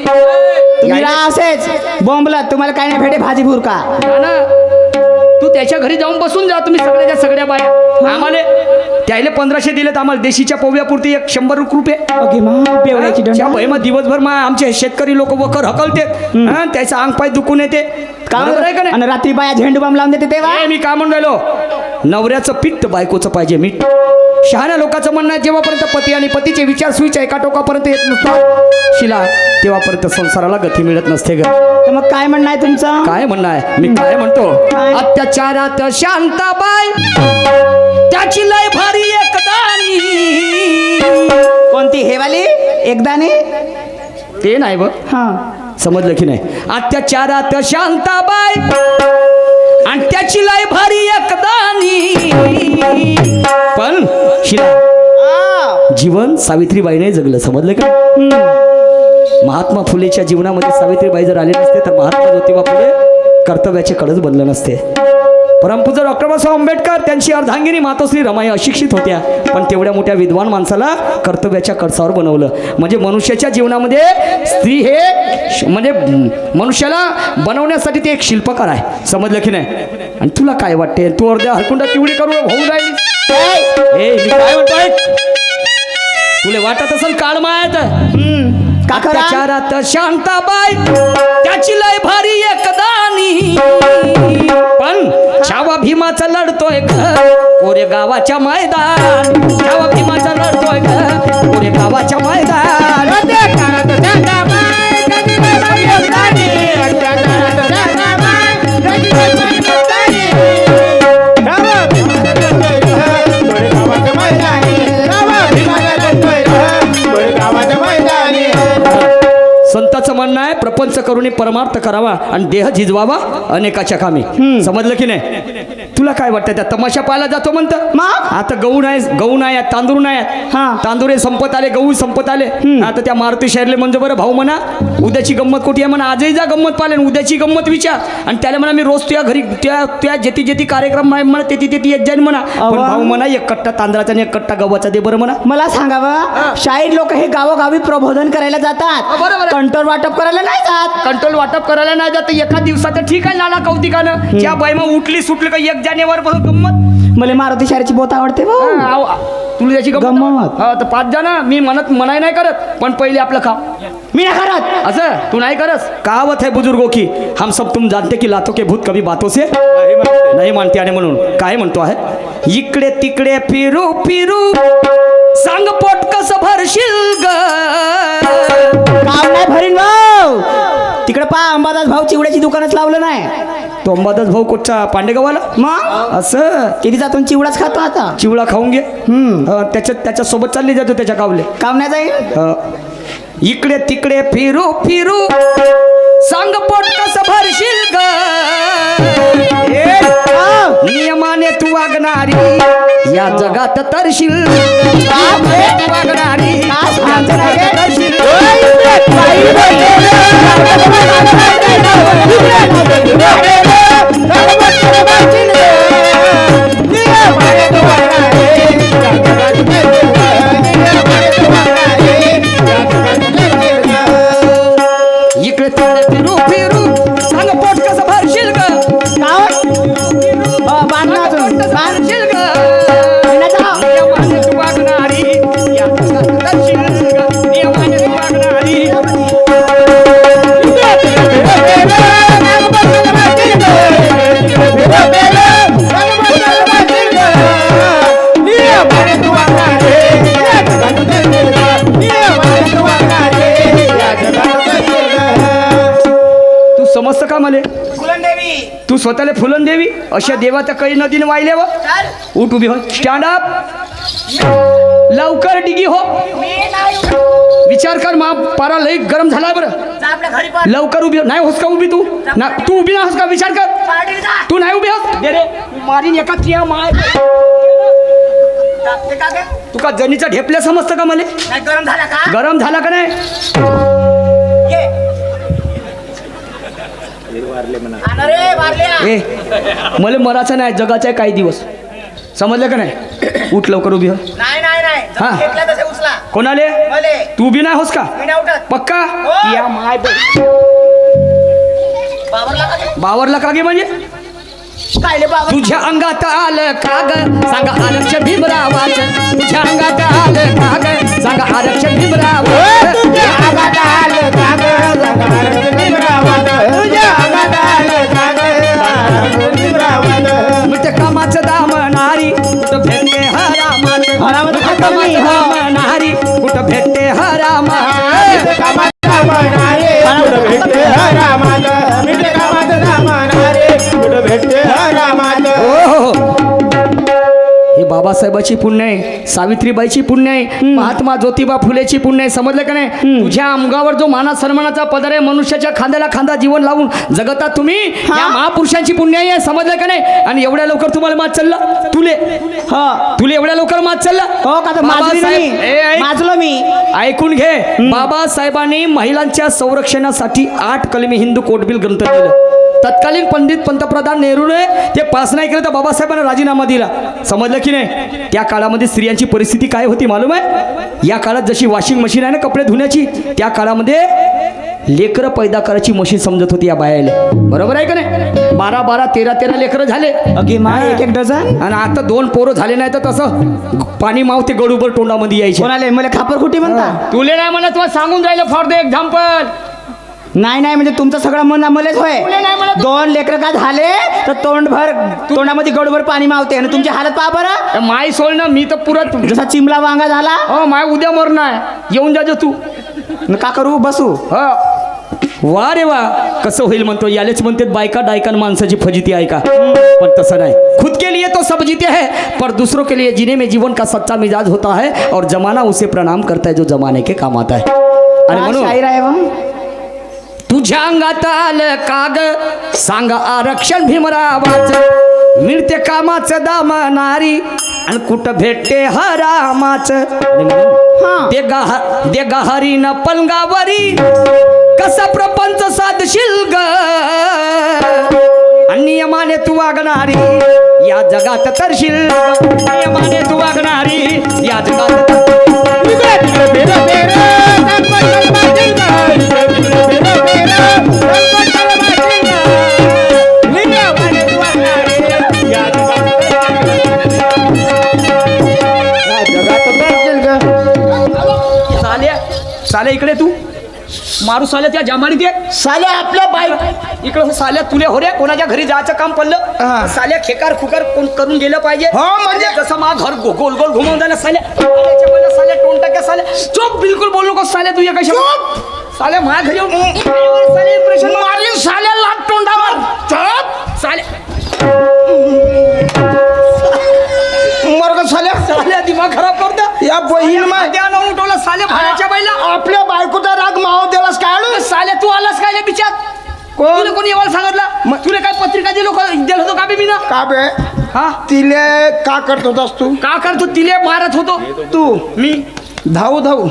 तुम्ही राहा असेच बोंबला तुम्हाला काही नाही भेटे भाजी भूर का ना तू त्याच्या घरी जाऊन बसून जा तुम्ही सगळ्याच्या सगळ्या बाया. आम्हाला त्याला 1,500 दिलेत आम्हाला देशीच्या पोव्यापुरती 100 रुपये. ओके मा बेवड्याची त्या डंडा बहिमा दिवसभर आमचे शेतकरी लोक वखर हकलते त्याचं अंग पाय दुखून येते. बरोबर आहे का नाही? आणि रात्री बाया झेंडू बाम लावून देते तेव्हा ए, मी काय म्हणून राहिलो नवऱ्याचं पित्त बायकोचं पाहिजे मीठ. शहाण्या लोकांचं म्हणणं आहे जेव्हापर्यंत पती आणि पतीचे विचार स्विच एका टोकापर्यंत येत नसतात शिला तेव्हापर्यंत संसाराला गती मिळत नसते ग. तर मग काय म्हणणं आहे तुमचं काय म्हणणं आहे मी काय म्हणतो काय? अत्याचारात शांताबाई त्याची लय भारी एकदानी. कोणती हे वाली एकदाने ते नाही बघ हा समजलं की नाही. अत्याचारात शांताबाई आणि त्याची लय भारी एकदानी. पण शिला जीवन सावित्रीबाईने जगलं, समजलं का? महात्मा फुलेच्या जीवनामध्ये सावित्रीबाई जर आले नसते तर महात्मा ज्योतिबा फुले कर्तव्याचे कळस बनलं नसते. परमपूज्य डॉक्टर बाबासाहेब आंबेडकर त्यांची अर्धांगिनी मातोश्री रमाई अशिक्षित होत्या, पण तेवढ्या मोठ्या विद्वान माणसाला कर्तव्याच्या कळसावर बनवलं. म्हणजे मनुष्याच्या जीवनामध्ये स्त्री हे म्हणजे मनुष्याला बनवण्यासाठी ते एक शिल्पकार आहे, समजलं की नाही? आणि तुला काय वाटते, तू अर्ध्या हरकुंडा पिवळी करून होऊन राहिली? मी काय म्हणतोय, तुला वाटत असेल काळ मायात काकारात शांताबाई त्याची लय भारी एकदानी, पण छावा भीमाचा लढतोय कोरे गावाच्या मैदान, छावा भीमाचा लढतोय कोरे गावाच्या मैदान. संतांचं म्हणणं आहे प्रपंच करून परमार्थ करावा आणि देह झिजवावा अनेकाच्या कामी, समजलं की नाही? तुला काय वाटतं, त्या तमाशा पाहायला जातो म्हणतं? मग आता गहू नाही तांदूळ नाही, तांदूळ संपत आले, गहू संपत आले. आता त्या मारुती शहरले म्हणजे बरं भाऊ म्हणा उद्याची गंमत कुठे आहे म्हणा, आजही जा गंमत पाहिलं, उद्याची गंमत विचार. आणि त्याला म्हणा मी रोज तुझ्या घरी त्या जेती कार्यक्रम आहे म्हणा तेती येत जाईन म्हणा, पण भाऊ म्हणा एक कट्टा तांदळाचा आणि एक कट्टा गव्हाचा दे बरं म्हणा. मला सांगावं, शाहीर लोक हे गावोगावी प्रबोधन करायला जातात, बरोबर. कंट्रोल वाटप करायला नाही जात. कंट्रोल वाटप करायला नाही जात, एका दिवसात ठीक आहे लाला कौतिकानं. ज्या बाई मग उठली सुटली का 1 जानेवारी पासून गंमत. मला मारुती शहराची बोत आवडते भाऊ. तुला त्याची गंमत. तर 5 जण मी म्हणाय नाही करत, पण पहिले आपलं खा. मी नाही करत असं तू नाही करस. कहावत है बुजुर्गों की, हम सब तुम जानते की लातों के भूत कभी बातों से नाही मानते. आणि म्हणून काय म्हणतो आहे, इकडे तिकडे फिरू फिरू सांग पोट कसं भरशील ग. काम नाही भरीन भाऊ. तिकडे पहा अंबादास भाऊ चिवड्याची दुकानच लावलं नाही. तो अंबादास भाऊ कोटचा पांडेगावाला मग असं किती जातो चिवडाच खातो आता. चिवडा खाऊन घे. त्याच्या सोबत चालली जातो त्याच्या कावले. काम नाही जाईल. इकडे तिकडे फिरू फिरू सांग पोट कसं भरशील ग. नियमाने तू वागणारी या जगात तरशील. नियमाने तू वागणारी या जगात तरशील. इकडे तिकडे फिरू फिरू सांग पोट कसं भरशील ग. भरशील ग. नियमाने तू वागणारी या जगात तरशील ग. नियमाने तू वागणारी. समजतं का मले? तू स्वतःला फुलन देवी अशा देवाच्या काही नदीने वाहिले व उठ उभी हो. Stand up. लवकर डिगी हो. विचार कर मा पारा लई गरम झाला बरं. लवकर उभी हो. नाही होस का उभी तू ना? तू उभी ना होस का? विचार कर. तू नाही उभी होस दे रे मारीन एका त्रिया माय. तुका जनीचा ढेपल्या समजतं का मले? गरम झाला का नाही? ए मला मराचं नाही जगाचा काही दिवस, समजलं का नाही? उठ लवकर उभी हो. हा कोणाले? तू उभी नाही होस का? पक्का? या माय बावरला का गे म्हणजे तुझ्या अंगात आलं काग सांगा आरक्ष भीमरावाचं. तुझ्या अंगात आलं काग सांगा आरक्ष भीमरावाचं. मग कामाचं दाम नारी कुठं भेटते हरामाचं. कामाचं दाम नारी कुठं भेटते हरामाचं. हे बाबा बाबासाहेबाची पुण्य आहे, सावित्रीबाईची पुण्य आहे, महात्मा ज्योतिबा फुलेची पुण्य आहे. समजलं का नाही? तुझ्या अंगावर जो माना सन्मानाचा पदर आहे, मनुष्याच्या खांद्याला खांदा जीवन लावून जगतात तुम्ही, या महापुरुषांची पुण्य आहे. समजलं का नाही? आणि एवढ्या लवकर तुम्हाला मात चालला तुले? तुले एवढ्या लवकर मात चालला? हो का? माजलो मी. ऐकून घे. बाबासाहेबांनी महिलांच्या संरक्षणासाठी 8 कलमी हिंदू कोटबिल ग्रंथ लिहिलं. तत्कालीन पंडित पंतप्रधान नेहरूने ते पास नाही केलं तर बाबासाहेबांना राजीनामा दिला. समजलं की नाही? त्या काळामध्ये स्त्रियांची परिस्थिती काय होती मालूम आहे? या काळात जशी वॉशिंग मशीन आहे ना कपडे धुण्याची, त्या काळामध्ये लेकरं पैदा करायची मशीन समजत होती या बायाला. बरोबर आहे का नाही? 12 13 लेकरं झाले. अगे मा, 1 डझन. आणि आता 2 पोरं झाले नाही तर तसं पाणी मावते गडूबर तोंडामध्ये यायचे. कोणाला? मला खापरखुटी म्हणता? तुले नाही म्हणत, तुला सांगून राहिलं फॉर द एक्झाम्पल. नाही म्हणजे तुमचं सगळं मन मलेच होय. 2 लेकरं का झाले तर तोंडामध्ये गडभर पाणी मावते आणि तुमची हालत पहा बरं. माय सोड ना, मी तर पुरत जसा चिमला वांगा झाला. हो माय उद्या मरण आहे, येऊन जाजो तू. का करू? बसू. वा रे वा, कसं होईल म्हणतो. यालेच म्हणतात बायका डायकान माणसाची फजिती आहे का? पण तसं नाही. खुद के लिए तो सब जीते है, पर दूसरों के लिए जीने में जीवन का सच्चा मिजाज होता है और जमाना उसे प्रणाम करता है जो जमाने के काम आता है. आणि म्हणून शायर आहे बा. तुझ्या अंगात आलं काग सांग आरक्षण भीमरावाच, मिळते कामाचं दामनारी आणि कुठं भेटते हरामाच. दे गहारी न पलंगावरी कसा प्रपंच साधशील ग, आणि नियमाने तू वागणारी या जगात तरशील. नियमाने तू वागणारी या जगात साल्या इकडे तू मारू साल्या त्या जामाडीत ये. साल्या आपल्या बाईक इकडे हो साल्या, तुले हो रे कोणाच्या घरी जायचं काम पडलं साल्या खेकार खुकार कोण करून गेलं पाहिजे. हो म्हणजे जसं मा घर गोल गोल घुमवून जायला साल्या साल्या टोन टाक्या साल्या. चुप, बिलकुल बोलू नको साल्या. तुझ्या कशा साल्या माझ्या घरी साल्या इम्प्रेशन मारली साल्या लाट तोंडावर. चुप साल्या मर्ग साल्या दिमाग खराब करता या बहीण त्या न उठवला साल्या भाड्याच्या बाईला. आपल्या बायकोचा राग माव दिलास काढू. साल्या तू आलास काय बिचार? तुला कोणी येवायला सांगितलं? तुला काय पत्रिका दिलो होतो का बे मी ना? का बे? हा, तिले का करत होतास तू? का करतो? तिले मारत होतो. तू मी धाऊ धाऊ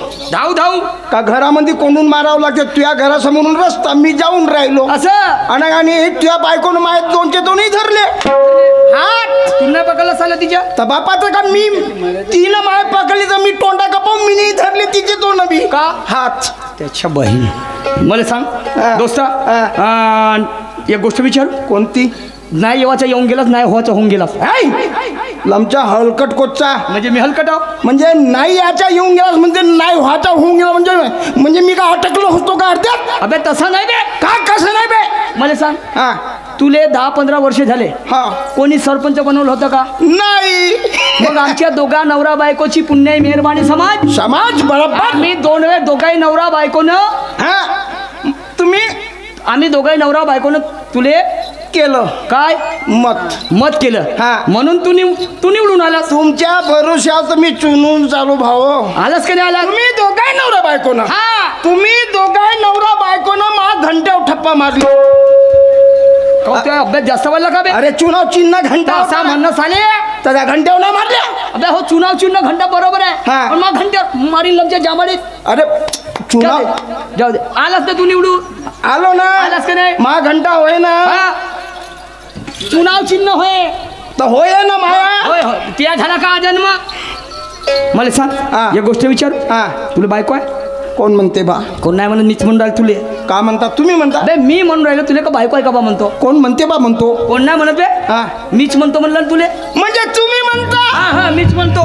का घरामध्ये कोंडून मारावं लागते? तुझ्या घरासमोरून रस्ता मी जाऊन राहिलो असं. आणि तुझ्या बायकोनं माय 2चे 2 धरले. हात तुला पकडला साल्या तिच्या तर बापाचं का? मी तिनं माय पकडली तर मी तोंडा कपावून मी नाही धरले तिचे तोंड बी. का? हात त्याच्या बहीण. मला सांग दोस्ता, एक गोष्ट विचार. कोणती? नाही येवाचा येऊन गेलास, नाही व्हायचा होऊन गेलास. लमचा हलकट कोचचा. म्हणजे मी हलकट आहो? म्हणजे नाही याच्या येऊन गेलास म्हणजे नाही व्हाचा होऊन गेला म्हणजे मी का अटकलो होतो का अर्ध्यात? अबे तसं नाही बे. का कसं नाही बे? मला सांग, हा तुले 10-15 वर्ष झाले हा कोणी सरपंच बनवलं होतं का? नाही. मग आमच्या दोघा नवरा बायकोची पुण्य मेहरबानी समाज बरोबर. आम्ही दोघाही नवरा बायकोनं आम्ही दोघाही नवरा बायकोनं तुले केलं काय? मत केलं. म्हणून तू निवडून आला. तुमच्या भरोश्यात मी चुनून चालू भाऊ. आलास का नाही आला? तुम्ही दोघाही नवरा बायकोनं. हा, तुम्ही दोघाही नवरा बायकोनं मा घंट्यावर ठप्पा मारली. अभ्यास जास्त वाढला का बे? अरे चुनाव चिन्ह घंटा असा म्हणणं साले त्या घंट्यावर नाही मारल्या. अबे हो, चुनाव चिन्ह घंटा बरोबर आहे, हा. पण मग घंट्यावर मारीन लमच्या जांभळीत. अरे चुनाव जाऊ दे. आलास ना तू निवडून? आलो ना. आलास का नाही? मा घंटा होय ना. हा, चुनाव चिन्ह होय तर होय ना माया. होय होय. त्या झाला का जन्म? मला सांग एक गोष्ट विचार. तुला बायको आहे? कोण म्हणते बा? कोण नाही म्हणून मीच म्हणून राहिलो तुले. का म्हणता? तुम्ही म्हणता. अबे मी म्हणून राहिलो तुले का बायको आहे का बा म्हणतो? कोण म्हणते बा म्हणतो? कोण नाही म्हणत बे. मीच म्हणतो म्हणलं ना तुले. म्हणजे तुम्ही म्हणता? हा मीच म्हणतो.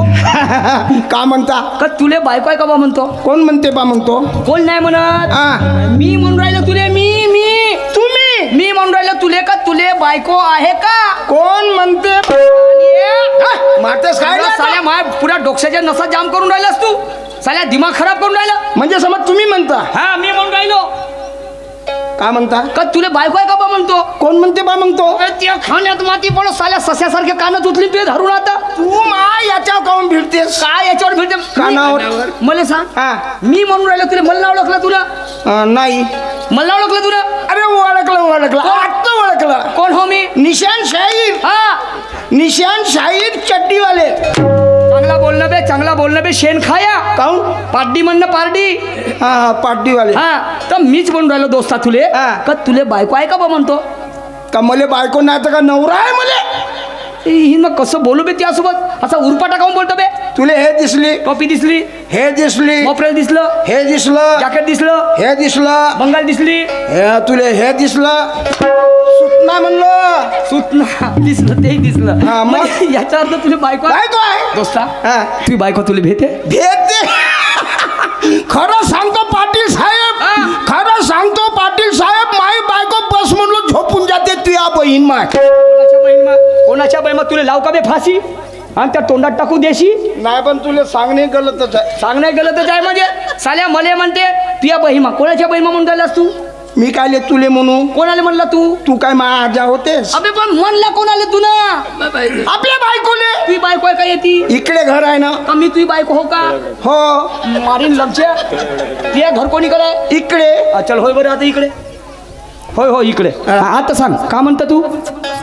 का म्हणता? का तुले बायको आहे का बा म्हणतो? कोण म्हणते बा म्हणतो? कोण नाही म्हणत. मी म्हणून राहिलो तुले. तुम्ही मी म्हणून राहिलो तुले का तुले बायको आहे का? कोण म्हणते? मारतेस काय? साल्या माय पुऱ्या डोक्याच्या नसा जाम करून राहिलास तू. साल्या दिमाग खराब करून राहिला. म्हणजे समज तुम्ही म्हणता. हा, मी म्हणून राहिलो. का म्हणता का तुला बायको आहे का बा म्हणतो कोण म्हणते बा म्हणतो अबे, त्या खाण्यात माती पण साल्या सस्यासारखे कानात उचली तुझे धरून आता तू मा याच्यावर काऊन भिडतेस काय याच्यावर भेटते कानावर. मला सांग हा मी म्हणून राहिलो तुला मला ओळखलं तुला नाही मला ओळखलं तुला अरे ओळखलं आत्ता ओळखलं कोण हो मी निशान शाहीर हा निशान शाहीर चड्डीवाले चांगला बोलणं बे शेण खाया काऊन पार्टी म्हणणं पार्टी हा पार्टीवाले हा तर मीच म्हणून राहिलो दोस्ता तुले हा. का तुले बायको आहे का बा म्हणतो का मले बायको नाही तर का नवरा आहे मले ही मग कसं बोलू बे त्यासोबत असा उरपाटा काऊन बोलतो बे तुले हे दिसली टोपी दिसली हे दिसली मोपरेल दिसलं हे दिसलं जॅकेट दिसलं हे दिसलं बंगाल दिसली हे तुले हे दिसलं सुटना म्हणलं सुतना दिसलं तेही दिसलं हा, मग? मग याचा अर्थ तुला बायको आहे? बायको आहे दोस्ता हा. तुझी बायको तुला भेटे भेटते खरं सांगतो पाटील साहेब हा. खरं सांगतो पाटील साहेब माई बायको बस म्हणलं झोपून जाते तू या बहीण माय कोणाच्या बहिमा तुला लाव का बे फाशी आणि त्या तोंडात टाकू देशी नाही पण तुला सांगणे गलतच आहे सांगण्या गेलं तर काय म्हणजे साल्या मले म्हणते तुझ्या बहिमा कोणाच्या बहिमा म्हणून राहिलास तू मी काय तुले म्हणू कोणाला म्हणला तू तू काय मा आजा होतेस अबे पण म्हणला कोणाला तू ना आपल्या बायकोले तुझी बायको आहे का येती इकडे घर आहे ना का मी तुझी बायको हो का हो मारीन लक्ष तुझ्या घर कोणी करे इकडे चल होय बरं आता इकडे होय हो इकडे आता सांग का म्हणता तू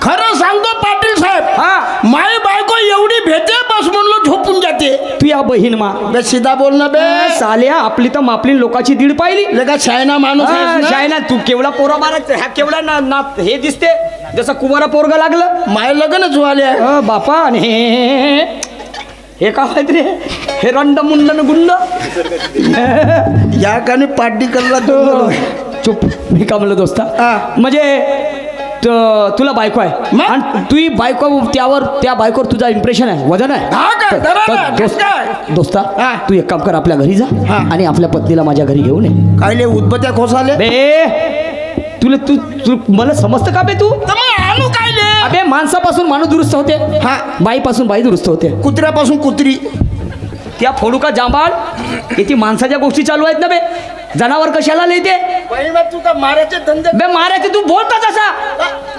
खरं सांगतो पाटील साहेब हा माई बायको एवढी भेटे बस म्हणलं झोपून जाते तुझ्या बहीण मा बे सीधा बोलणं बे साल्या आपली तर मापली लोकांची दीड पाहिली लगा चायना माणूस आहेस ना? काय ना तू केवढा पोरा मारा हा केवढा ना हे दिसते जसं कुमारा पोरगा लागलं माय लग्नच व्हाले बापा आणि हे का माहित रे हे रंड मुंड न गुंड या काने पार्टी करला तू चुप मी का म्हणलं दोस्ता हा. म्हणजे तुला बायको आहे मग? आणि तुझी बायको त्या बायकोवर तुझा इम्प्रेशन आहे वजन आहे हा का? तर- जरा तर ना, दोस्त- काय? दोस्ता हा. तू एक काम कर आपल्या घरी जा हा. आणि आपल्या पत्नीला माझ्या घरी घेऊन ये कायले उदबत्या खोसाले बे तुला तू मला समजतं का बे तू तर मग आणू कायले अबे माणसापासून माणूस दुरुस्त होते हा. बाईपासून बाई दुरुस्त होते कुत्र्यापासून कुत्री त्या फोडू का जांभाळ किती माणसाच्या गोष्टी चालू आहेत ना बे जनावर कशाला लिहिते तू का माराचे धंदे बे मारायचे तू बोलताच असा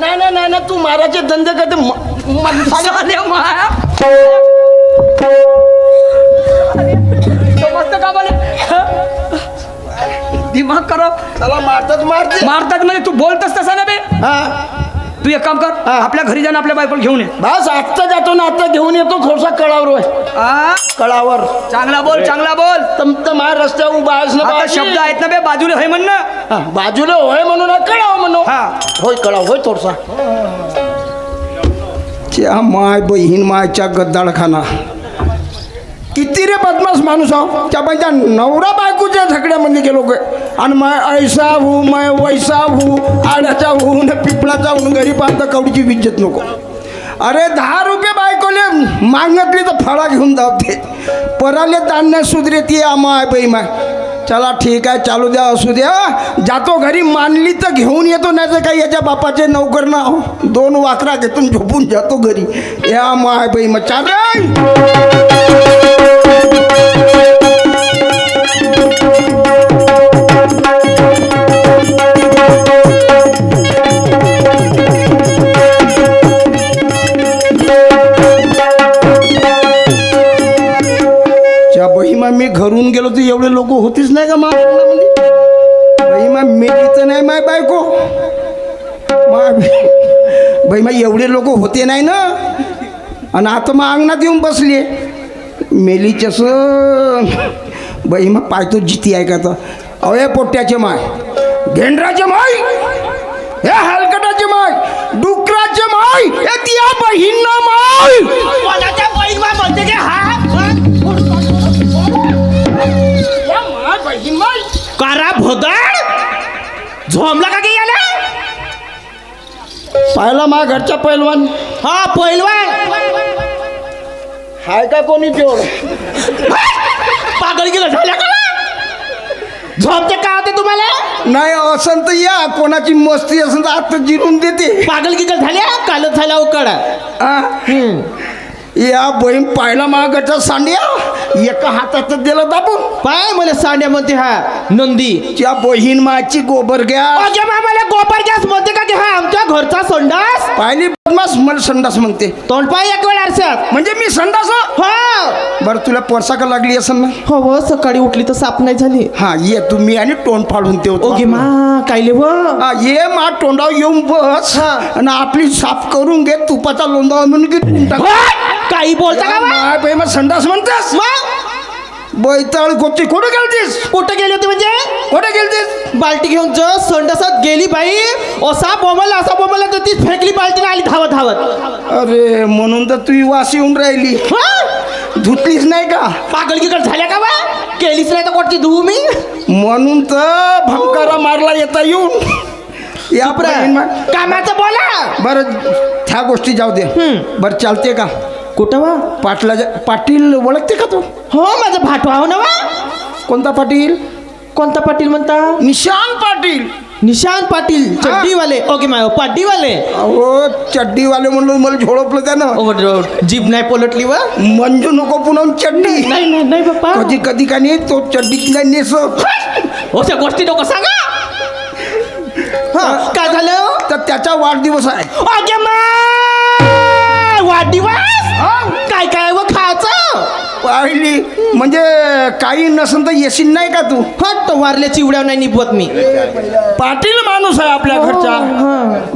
नाही नाही नाही ना तू माराचे धंदे करते साले माया. समजतं का मला दिमाग करो त्याला मारतात मारते मारतात म्हणजे तू बोलतस तसा ना बे हा तू एक काम कर हा. आपल्या घरी जाणं आपल्या बायकोला घेऊन ये बस आत्ता जातो ना आता घेऊन येतो खोसा कळावर आ? कळावर चांगला बोल तर माझ्या रस्त्यावर उभा आहेस ना आता बाजी. शब्द आहेत ना बे बाजूला होय म्हणणं हा, बाजूला होय म्हणून कळाव म्हणू हा. होय कळाव होय थोडसा त्या माय बहीण मायच्या गद्दाळखाना किती रे बदमाश माणूस आहो त्या बाईच्या नवरा बायकोच्या झगड्यामध्ये गेलो गे आणि माय ऐसा हू माय वैसा हू आड्याचा हू न पिपळाचा हून घरी पाहता कवडीची विज्जत नको अरे 10 रुपये बायकोले मागतली तर फळा घेऊन धावते पराले ताणण्या सुधरे ती माय बाई माय चला ठीक आहे चालू द्या असू द्या जातो घरी मानली तर घेऊन येतो नाही तर काही याच्या बापाचे नौकर ना 2 वाकरा घेतून झोपून जातो घरी या माय बाई मग चाल बहिमा मी घरून गेलो तर एवढे लोक होतीच नाही का बहिमा मेलीच नाही माय बायको बहिमा एवढे लोक होते नाही ना आणि आता मग अंगणात येऊन बसले मेलीचस बहिमा पाहतो जिती आहे का तर अवय पोट्याचे माय गेंडराचे माय हे हलकटाचे माय डुकराचे माय हे तिया बहीण ना माय कोणाच्या बहीण म्हणते की हा कारा भोदाड झोमला का की याला पाहिला मा घरचा पैलवान हा पहिलवान हाय का कोणी जोड पागल गेलं झाल्या का झोपते का होते तुम्हाला नाही असं तर या कोणाची मस्ती असेल तर आता जिरून देते पागल गिगल झाल्या कालच झाल्या उकड आ? या बहीण पाहिला मा घरचा सांड्या एका हातात दिलं दाबून. पाय मला सांड्या म्हणते हा नंदी. त्या बहीण माची गोबर घ्या. अगे मला गोबर गॅस म्हणते का की हा आमच्या घरचा संडास. पाहिली बदमाश मला संडास म्हणते. तोंड पाय एक वेळ आरशात. म्हणजे मी संडास हो बरं तुला परसा का लागली असेल ना. हो सकाळी उठली तर साप नाही झाली. हा ये तुम्ही आणि तोंड फाडून ठेवतो. ओके मा कायले व हा ये मा तोंडावर येऊन बस हा. आणि आपली साफ करून घे तुपाचा लोंदा म्हणून घेऊन टाक. काही बोलता का बा? माय बाई मग संडास म्हणतेस. बैताळ गोची कुठे गेलतीस. कुठं गेली होती म्हणजे कुठे गेलतीस. बाल्टी घेऊन जो संडासात गेली बाई. असा बोंबला तर ती फेकली बाल्टीने आली धावत धावत. अरे म्हणून तर तू वास येऊन राहिली. धुतलीच नाही का. पागल गिकल झाल्या का बा. केलीच नाही तर कोणती धुवू मी. म्हणून तर भंकारा मारला येता येऊन. या कामाचं बोला. बरं त्या गोष्टी जाऊ दे. बरं चालते का. कुठं वा पाटील ओळखते का तू. हो माझं भाटवा हो ना वा. कोणता पाटील. कोणता पाटील म्हणता. निशांत पाटील. निशांत पाटील चड्डीवाले. ओके माय पाटीवाले. अहो चड्डीवाले म्हणून मला झोडपलं त्यानं. जीभ नाही पलटली वा. मंजू नको पुन्हा चड्डी. नाही नाही बाप्पा. कधी कधी का नाही तो चड्डीच नाही नेसत. अशा गोष्टी नको सांगा. काय झालं तर त्याचा वाढदिवस आहे. ओके माय वाढदिवस. काय काय व खायचं. पाहिली म्हणजे काही नसेल तर येशील नाही का तू. फक्त वारल्या चिवड्या नाही निभवत मी. पाटील माणूस आहे आपल्या घरचा.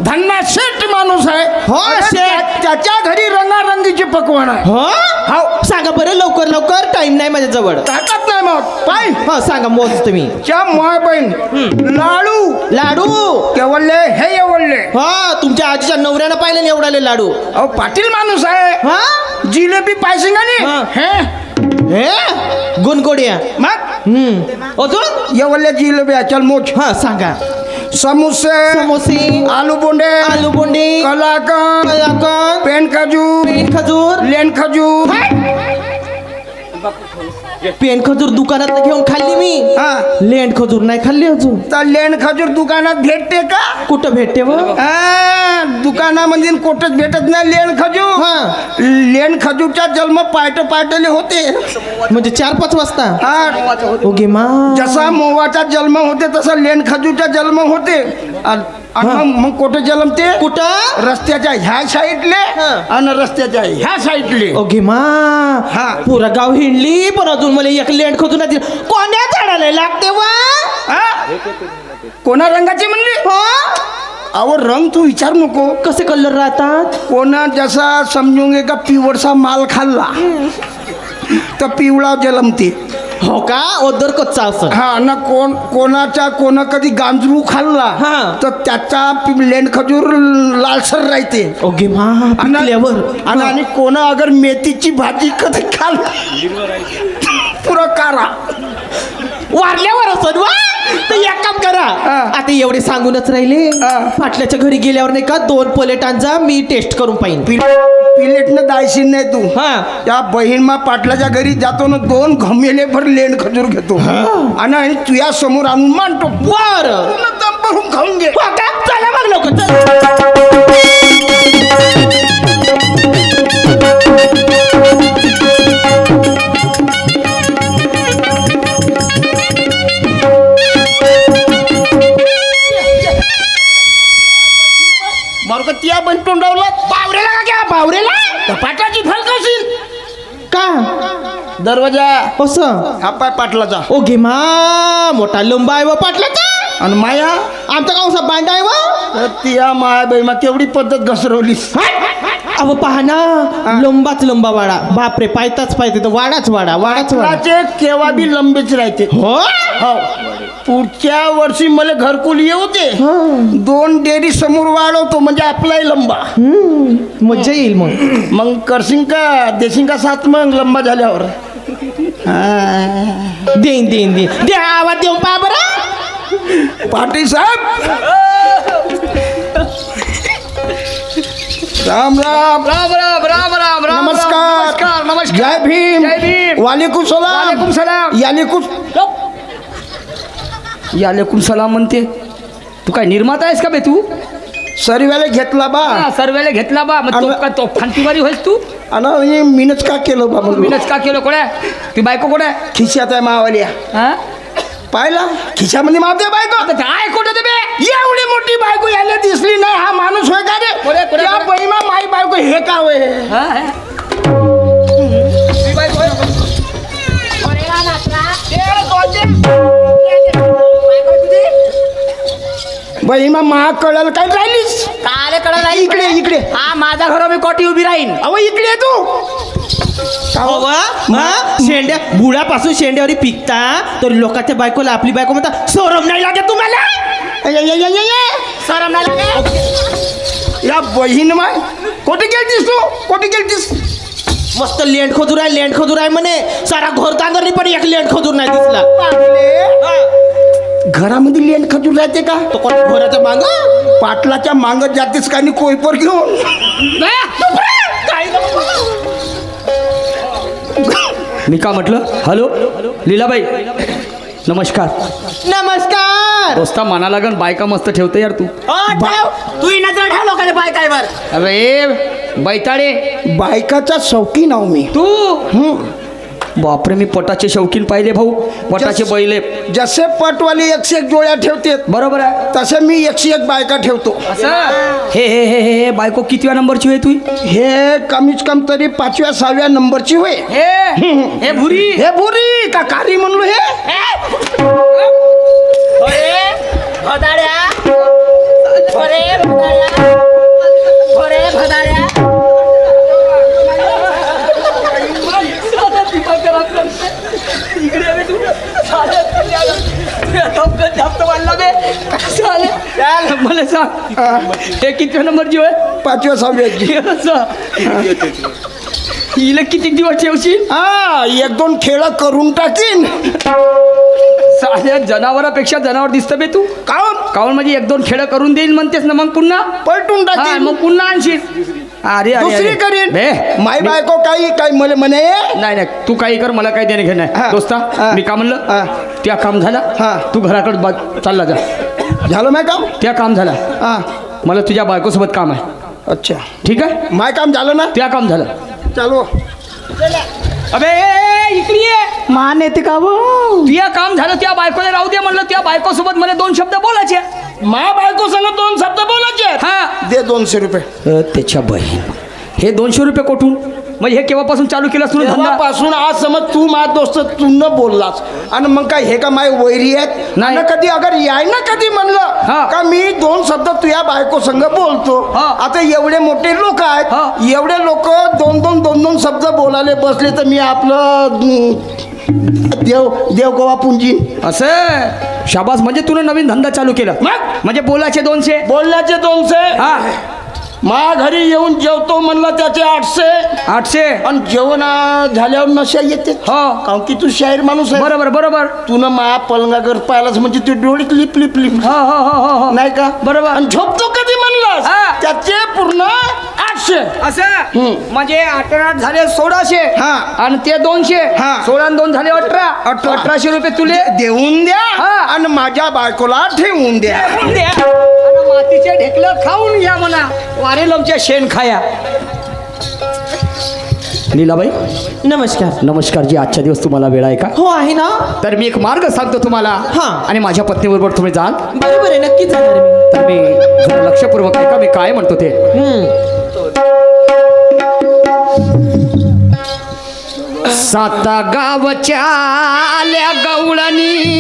धन्ना शेठ माणूस आहे. हो, अरे, शेठ. त्याच्या घरी रंगारंगीचे पकवान आहे. हो सांगा बरं लवकर लवकर. टाइम नाही माझ्या जवळ. ताटात नाही मग पाय. हो सांगा मोज तुम्ही. त्या माय बहीण लाडू लाडू. केवळले हे एवढले. हा तुमच्या आजीच्या नवऱ्यानं पाहिलं ना एवढाले लाडू. अहो पाटील माणूस आहे. हा जिलेबी पाहिजे का हा. नाही. हे गुणगोड्या. मग अजून एवढल्या जिलेबी चल मोठ. हा सांगा. समोसे समोसे. आलू बोंडे आलू बोंडी. कलाकंद कलाकंद. पेन खजूर पेन खजूर. लेन खजूर. पेन खजूर दुकानात घेऊन खाल्ली मी. हा लेंड खजूर नाही खाल्ली अजून. तर लेन खजूर दुकानात भेटते का. कुठं भेटते व. दुकानामध्ये कोठच भेटत नाही लेन खजूर. हा. लेन खजूरचा जन्म पायटले होते. म्हणजे 4-5 वाजता. हा ओके मा. जसा मोवाचा जन्म होते तसा लेन खजूरचा जन्म होते. मग कोठे जन्मते. कुठं. रस्त्याच्या ह्या साईडले आणि रस्त्याच्या ह्या साईडले. ओके मा. हा. पुरा गाव हिंडली पण अजून मला एक लेंड खजूर नाही दिली. कोण्या झाडाला लागते वा. कोणा रंगाची म्हणली. हो अहो रंग तू विचार नको. कसे कलर राहतात. कोणा जसा समजूंगे का पिवळसा माल खाल्ला तर पिवळा जलमते. हो का ओदर कच्चा असं. हा ना कोणा कधी गांजरू खाल्ला हा. तर त्याचा लेंड खजूर लालसर राहते. ओके मा. पिकल्यावर. आणि कोणा अगर मेथीची भाजी कधी खाल पुरा कारा वारल्यावर असत वा. तर एक काम करा. आता एवढे सांगूनच राहिले. पाटल्याच्या घरी गेल्यावर नाही का 2 प्लेट आणजा. मी टेस्ट करून पाहिन. प्लेटनं दायशील नाही तू. हा. त्या बहीण पाटलाच्या घरी जातो ना 2 घमेले भर लेंड खजूर घेतो आणि तुझ्या समोर आणून मांडतो. बर दम भरून खाऊन घे. चला मग लोक चल. त्या पण तोंडावला बावरेला का घ्या बावरेला. पाटाची फल कशील का दरवाजा असं. हा पाय पाटलाचा. ओके मा. मोठा लंबा आहे व पाटलाचा. आणि माया आमचा गावचा बांडा आहे व. त्या माया बाई मग केवढी पद्धत घसरवलीस. अहो पहा ना लंबाच लंबा वाडा. बापरे पायताच पायते तर वाडाच वाडा. वाडाच वाडा. पाटलाचे केव्हा बी लंबेच राहते. हो हो पुढच्या वर्षी मला घरकुल येऊ दे. 2 डेअरी समोर वाढवतो म्हणजे आपलाही लंबा. मज्जा येईल मग. मग करशील का देशील का साथ मग लंबा झाल्यावर. देईन देईन देईन. द्या आवाज देऊन पहा बरं. पाटील साहेब राम राम राम राम राम राम राम. नमस्कार. नमस्कार. जय भीम. जय भीम. वालेकुम सलाम. वालेकुम सलाम. यालेकुम सलाम म्हणते. तू काय निर्माता आहेस का बे तू. सर्वेला घेतला बा सर्वेला घेतला बा मग तो का तो फांतीवारी होईस तू आणि मीनच का केलं बा म्हणून मिनच का केलं कोणा ती बायको कोणा खिशात आहे मावालिया हा पाहिला खिशामध्ये मावते बायको आता काय कोणतं ते बे एवढी मोठी बायको यायला दिसली नाही हा माणूस होय का कोणे- रे कोणे- त्या बहिमा माई बायको हे का होय हा, हा. ती बायको आहे. बहिमा मा कळल काय राहिलीस काले कडा नाही इकडे इकडे हा माझा घर मी कोटी उभी राहीन अहो इकडे ये तू शेंड्या बुडापासून शेंड्यावरी पिकता तर लोकांच्या बायकोला आपली बायको म्हणता सोरम नाही लागत तुम्हाला सरम नाही लागे या बहीण माय कोठे गेलतीस तू कोठे गेलतीस मस्त लेंड खोजूर आहे म्हणे सारा घोर तांदरनी पण एक लेंड खोजूर नाही दिसला घरामध्ये लेंड खजूर राहते का तो कोण घोराच्या मांग पाटलाच्या मांगत जातेस का आणि कोयपर घेऊन मी का म्हटलं हॅलो लीलाबाई नमस्कार नमस्कार दोस्ता मना लागन बायका मस्त ठेवते यार तू तू नजर ठेव लोकांच्या बाय काय वर अरे बैताडे बायकाचा शौकीन आहो मी तू बापरे मी पटाचे शौकीन पाहिले भाऊ पटाचे बैले जसे पटवाली 101 जोड्या ठेवते बरोबर आहे तसे मी 101 बायका ठेवतो असं हे हे हे हे बायको कितव्या नंबरची होय तू हे कमीच कम तरी 5व्या 6व्या नंबरची होय हे हे भुरी हे बुरी का कारी म्हणलो हे भदाड्या भदाड्या मला सांग हे कितव्या नंबरची होय 5व्या 6व्याची हिला किती दिवस ठेवशील हा 1-2 खेळ करून टाकीन साध्या जनावरापेक्षा जनावर दिसतं बे तू काऊन काऊन म्हणजे 1-2 खेळ करून देईल म्हणतेस ना मग पुन्हा पलटून हा, टाकीन मग पुन्हा आणशील अरे अरे, दुसरी अरे. करीन बे, माय मी- बायको काही म्हणे नाही नाही तू काही कर मला काही देणे घेणं हा. नाही दोस्ता हा. मी का म्हणलं हा. त्या काम झाला हा. तू घराकडे चालला जा झालं माय काम त्या काम झाला हा मला तुझ्या बायकोसोबत काम आहे अच्छा ठीक आहे माय काम झालं ना त्या काम झालं चालू अबे इकडे ये मान येते का वो तुझ्या काम झालं त्या बायकोला राहू दे म्हणलं त्या बायकोसोबत मला 2 शब्द बोलायचे मा बायको संग 2 शब्द बोलायचे हा दे 200 रुपये त्याच्या बहीण हे 200 रुपये कोठून म्हणजे हे केव्हापासून चालू केलं असतो धंदा तेव्हापासून आज समज तू माझा दोस्त तू न बोललास आणि मग काय हे का माय वैरी आहेत नाही. आणि कधी अगर याय ना कधी हा. म्हणलं का मी 2 शब्द तुझ्या बायको संग बोलतो हा. आता एवढे मोठे लोक हा. आहेत एवढे लोक 2-2 शब्द बोलायला बसले तर मी आपलं देवगोवा पुंजी असं शाबास म्हणजे तुला नवीन धंदा चालू केला मग? म्हणजे बोलायचे 200 बोलण्याचे 200 हा मा घरी येऊन जेवतो म्हणलं त्याचे 800 800 आणि जेवण झाल्यावर नशा येते हो काऊन की तू शाहीर माणूस आहे बरोबर बरोबर तू ना मा पलंगागर पाहिलाच म्हणजे ते डोळीत लिप लिप लिप हो हो हो हो हो नाही का बरोबर. आणि झोपतो कधी म्हणलास हा. त्याचे पूर्ण 800 असं म्हणजे 8 झाले 1600 हा. आणि ते 200 हा. 16 आणि 2 झाले 18 1800 रुपये तुले देऊन द्या हा. आणि माझ्या बायकोला ठेवून द्या द्या. आणि मातीचे ढेकलं खाऊन घ्या म्हणा वारे लोमच्या शेण खाया लीलाबाई नमस्कार नमस्कार जी आजच्या दिवस तुम्हाला वेळ आहे का हो आहे ना तर मी एक मार्ग सांगतो तुम्हाला हा. आणि माझ्या पत्नीबरोबर तुम्ही जाल बरोबर आहे नक्कीच जाणार मी तर मी जरा लक्षपूर्वक ऐका मी काय म्हणतो ते साता गावच्या आल्या गवळणी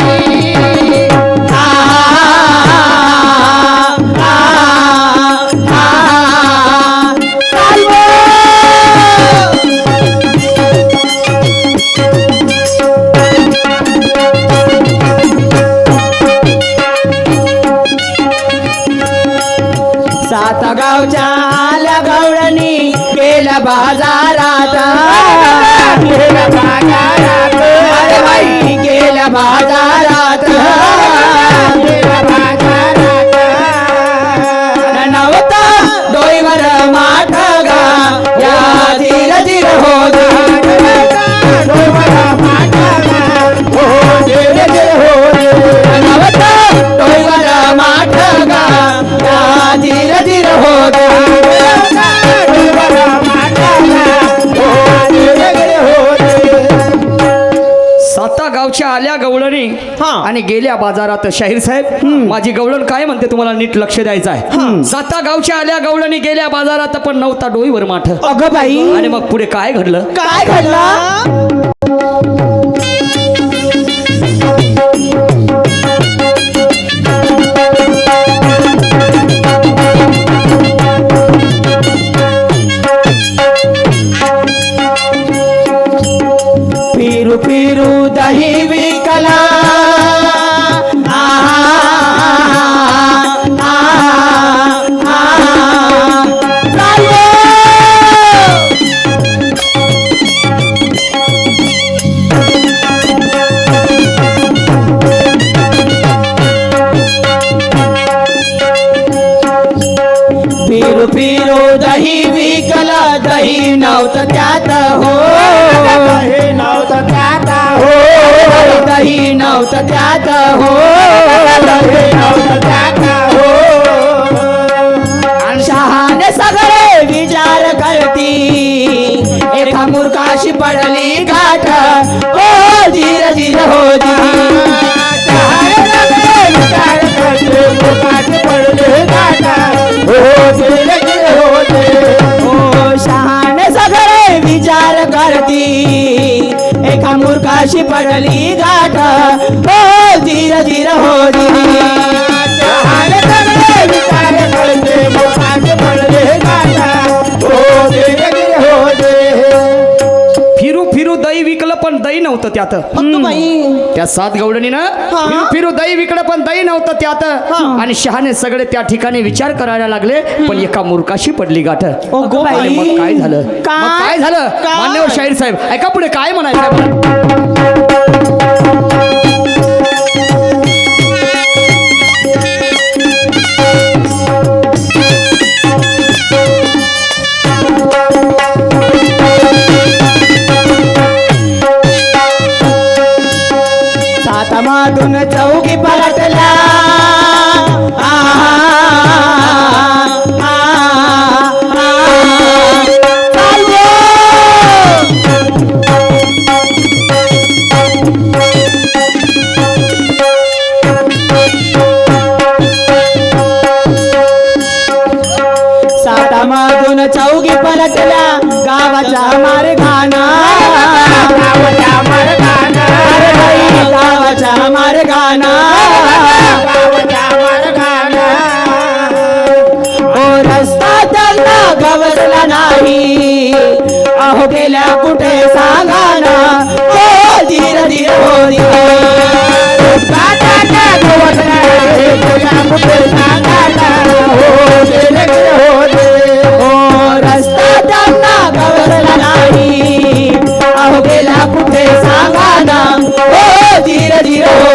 सात गावच्या आल्या गवळणी गेल्या बाजारात गेल्या बाजारात अरे बाई गेल्या बाजारात गेल्या बाजारात नवता डोईवर माठगा या धीर धीर हो डोईवर माठगा हो धीर धीर हो नवता डोईवर माठगा या धीर धीर गवळणी हा. आणि गेल्या बाजारात. शाहीर साहेब माझी गवळण काय म्हणते तुम्हाला नीट लक्ष द्यायचं आहे. 7 गावच्या आल्या गवळणी गेल्या बाजारात पण 9 डोईवर माठ. अगं बाई आणि मग पुढे काय घडलं. काय घडलं. फिरू फिरू दही विकला फिरू फिरू दही विकला दही नव्हतं त्यात हो दही नव्हतं त्यात हो दही नव्हतं त्यात हो दही नव्हतं त्यात हो आणि शहाणे सगळे विचार करती एका मूर्खाशी पडली गाठ हो धीर धीर हो शहाणे सगळे विचार करती एका मूर्खाशी पडली गाठ हो धीर धीर हो शहाणे सगळे विचार करते मूर्खाशी पडली गाठ हो धीर धीर हो फिरू फिरू दही विकलं पण दही नव्हतं त्यात. अगं बाई त्या 7 गवळणीनं फिरू फिरू दही विकलं पण दही नव्हतं त्यात. आणि शहाणे सगळे त्या ठिकाणी विचार करायला लागले पण एका मूर्खाशी पडली गाठ. अगं बाई. आणि मग काय झालं. मग काय झालं मान्यवर शाहीर साहेब ऐका पुढे काय म्हणायचं आहे मला. सातामातून चौकी पलटला सातामातून चौकी पलटला गावाच्या मार्गाना गावाच्या मार्गाना गावाच्या मार्गाना गावाच्या मार्गाना ओ रस्ता त्यांना गवसला नाही अहो गेल्या कुठे सांगाना हो धीर धीर हो रस्ता त्यांना गवसला नाही गेल्या कुठे सांगाना हो धीर धीर हो रस्ता त्यांना गवसला नाही अहो गेला कुठे सांगाना हो धीर धीर हो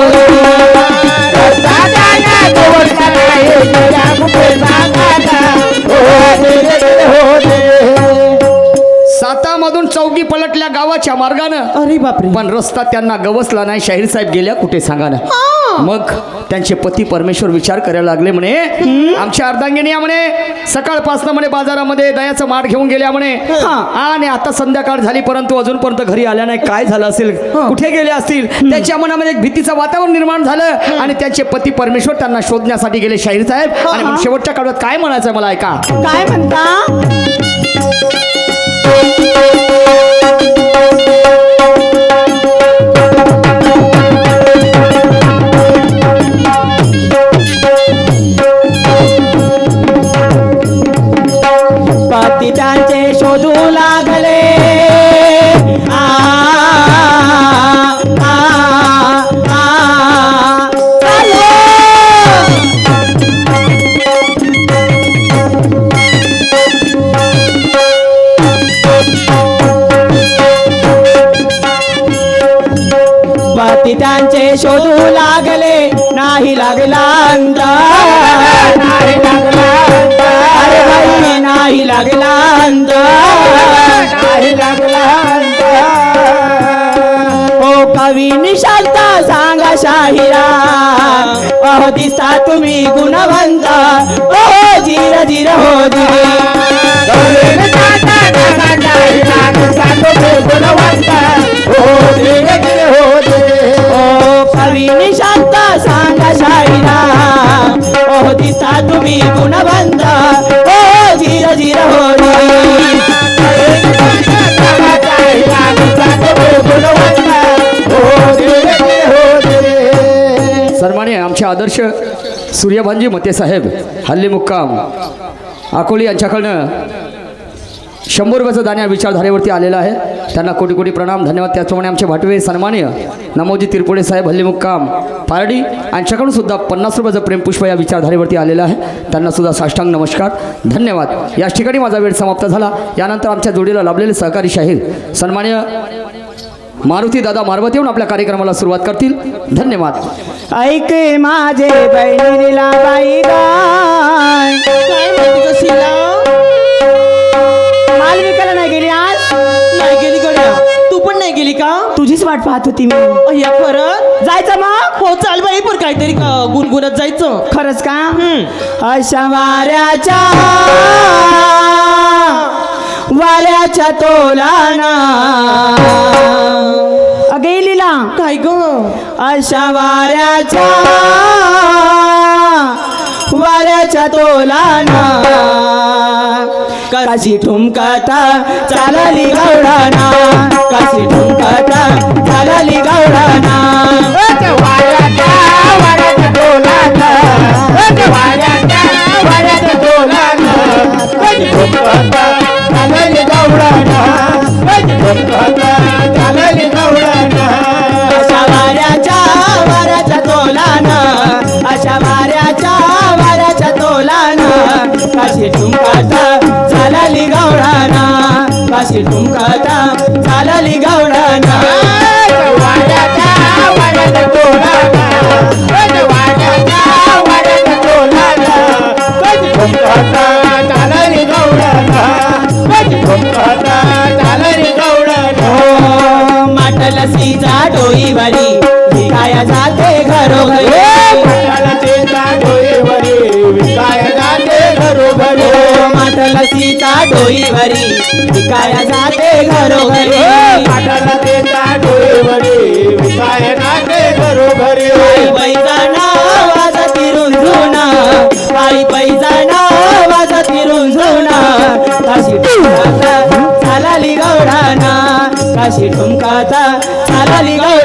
रस्ता त्यांना गवसला नाही गेला कुठे सांगाना हो धीर धीर हो सातामधून चौकी पलटल्या गावाच्या मार्गानं. अरे बापरे पण रस्ता त्यांना गवसला नाही. शाहीर साहेब गेल्या कुठे सांगा ना. मग त्यांचे पती परमेश्वर विचार करायला लागले म्हणे आमच्या अर्धांगिनी म्हणे सकाळपासून म्हणे बाजारामध्ये दयाचं माठ घेऊन गेल्या म्हणे आणि आता संध्याकाळ झाली परंतु अजूनपर्यंत घरी आल्या नाही. काय झालं असेल कुठे गेले असतील. त्यांच्या मनामध्ये एक भीतीचं वातावरण निर्माण झालं आणि त्यांचे पती परमेश्वर त्यांना शोधण्यासाठी गेले. शाहीर साहेब आणि मग शेवटच्या काळात काय म्हणायचं मला ऐका. काय म्हणता. पती त्यांचे शोधू लागले पती त्यांचे शोधू लागले नाही लागला अंत नाही लागला अरे बाई नाही लागला अंत नाही लागला अंत ओ कवी निशांत सांगा शाहिरा अहो दिसता तुम्ही गुणवंत ओ धीर धीर हो गुणवंत ओ धीर धीर हो तुम्ही गुणवंत ओ झिर झिर होरी सन्मान्य आमचे आदर्श सूर्यभानजी मते साहेब हल्ली मुक्काम अकोली यांच्याकडनं 100 रुपयाचं दाण्या विचारधारेवरती आलेला आहे. त्यांना कोटी कोटी प्रणाम धन्यवाद. त्याचप्रमाणे आमचे भाटवे सन्मान्य नमोजी तिरपुडे साहेब हल्ली मुक्काम पारडी यांच्याकडून सुद्धा 50 रुपयाचं प्रेमपुष्प या विचारधारेवरती आलेलं आहे. त्यांना सुद्धा साष्टांग नमस्कार धन्यवाद. याच ठिकाणी माझा वेळ समाप्त झाला. यानंतर आमच्या जोडीला लाभलेले सहकारी शाहीर सन्मान्य मारुती दादा मारवत येऊन आपल्या कार्यक्रमाला सुरुवात करतील. धन्यवाद. ऐक माझे बहिणीला बाई गाय काय म्हणते ग शीला? माल विकायला नाही गेली आज नाही गेली गड्या. तू पण नाही गेली का? तुझीच वाट पाहत होती मी. अय्या खरं जायचं मग हो चाल बाई पण काहीतरी गुणगुणत जायचं. खरंच का अशा वाऱ्याच्या तोलाना गेलीला काय ग? अशा वाऱ्याच्या तोलाना काशी ठुमकाता चालली गवळाना काशी ठुमकाता चालली गवळाना वाऱ्याच्या तोलाना वाऱ्याच्या तोलाना काशी ठुमकाता चालली गवळाना काशी ठुमकाता चालली गवळाना अशा वाऱ्याच्या तोलाना अशा वाऱ्याच्या तोलाना काशी ठुमकाता चालली गवळाना काशी ठुमकाता चालली गवळाना वाऱ्याच्या तोलाना वाऱ्याच्या तोलाना काशी ठुमकाता चालली गवळाना काशी ठुमकाता चालली गवळाना माटल सीजा डोईवरी विकाया जाते घरोघरी माटल सीता डोईवरी विकाया जाते घरोघरी पैजाना वाजती रुंजुना आई पैजाना वाजती रुंजुना काशी ठुमकाता चालली गवळाना काशी ठुमकाता चालली गवळाना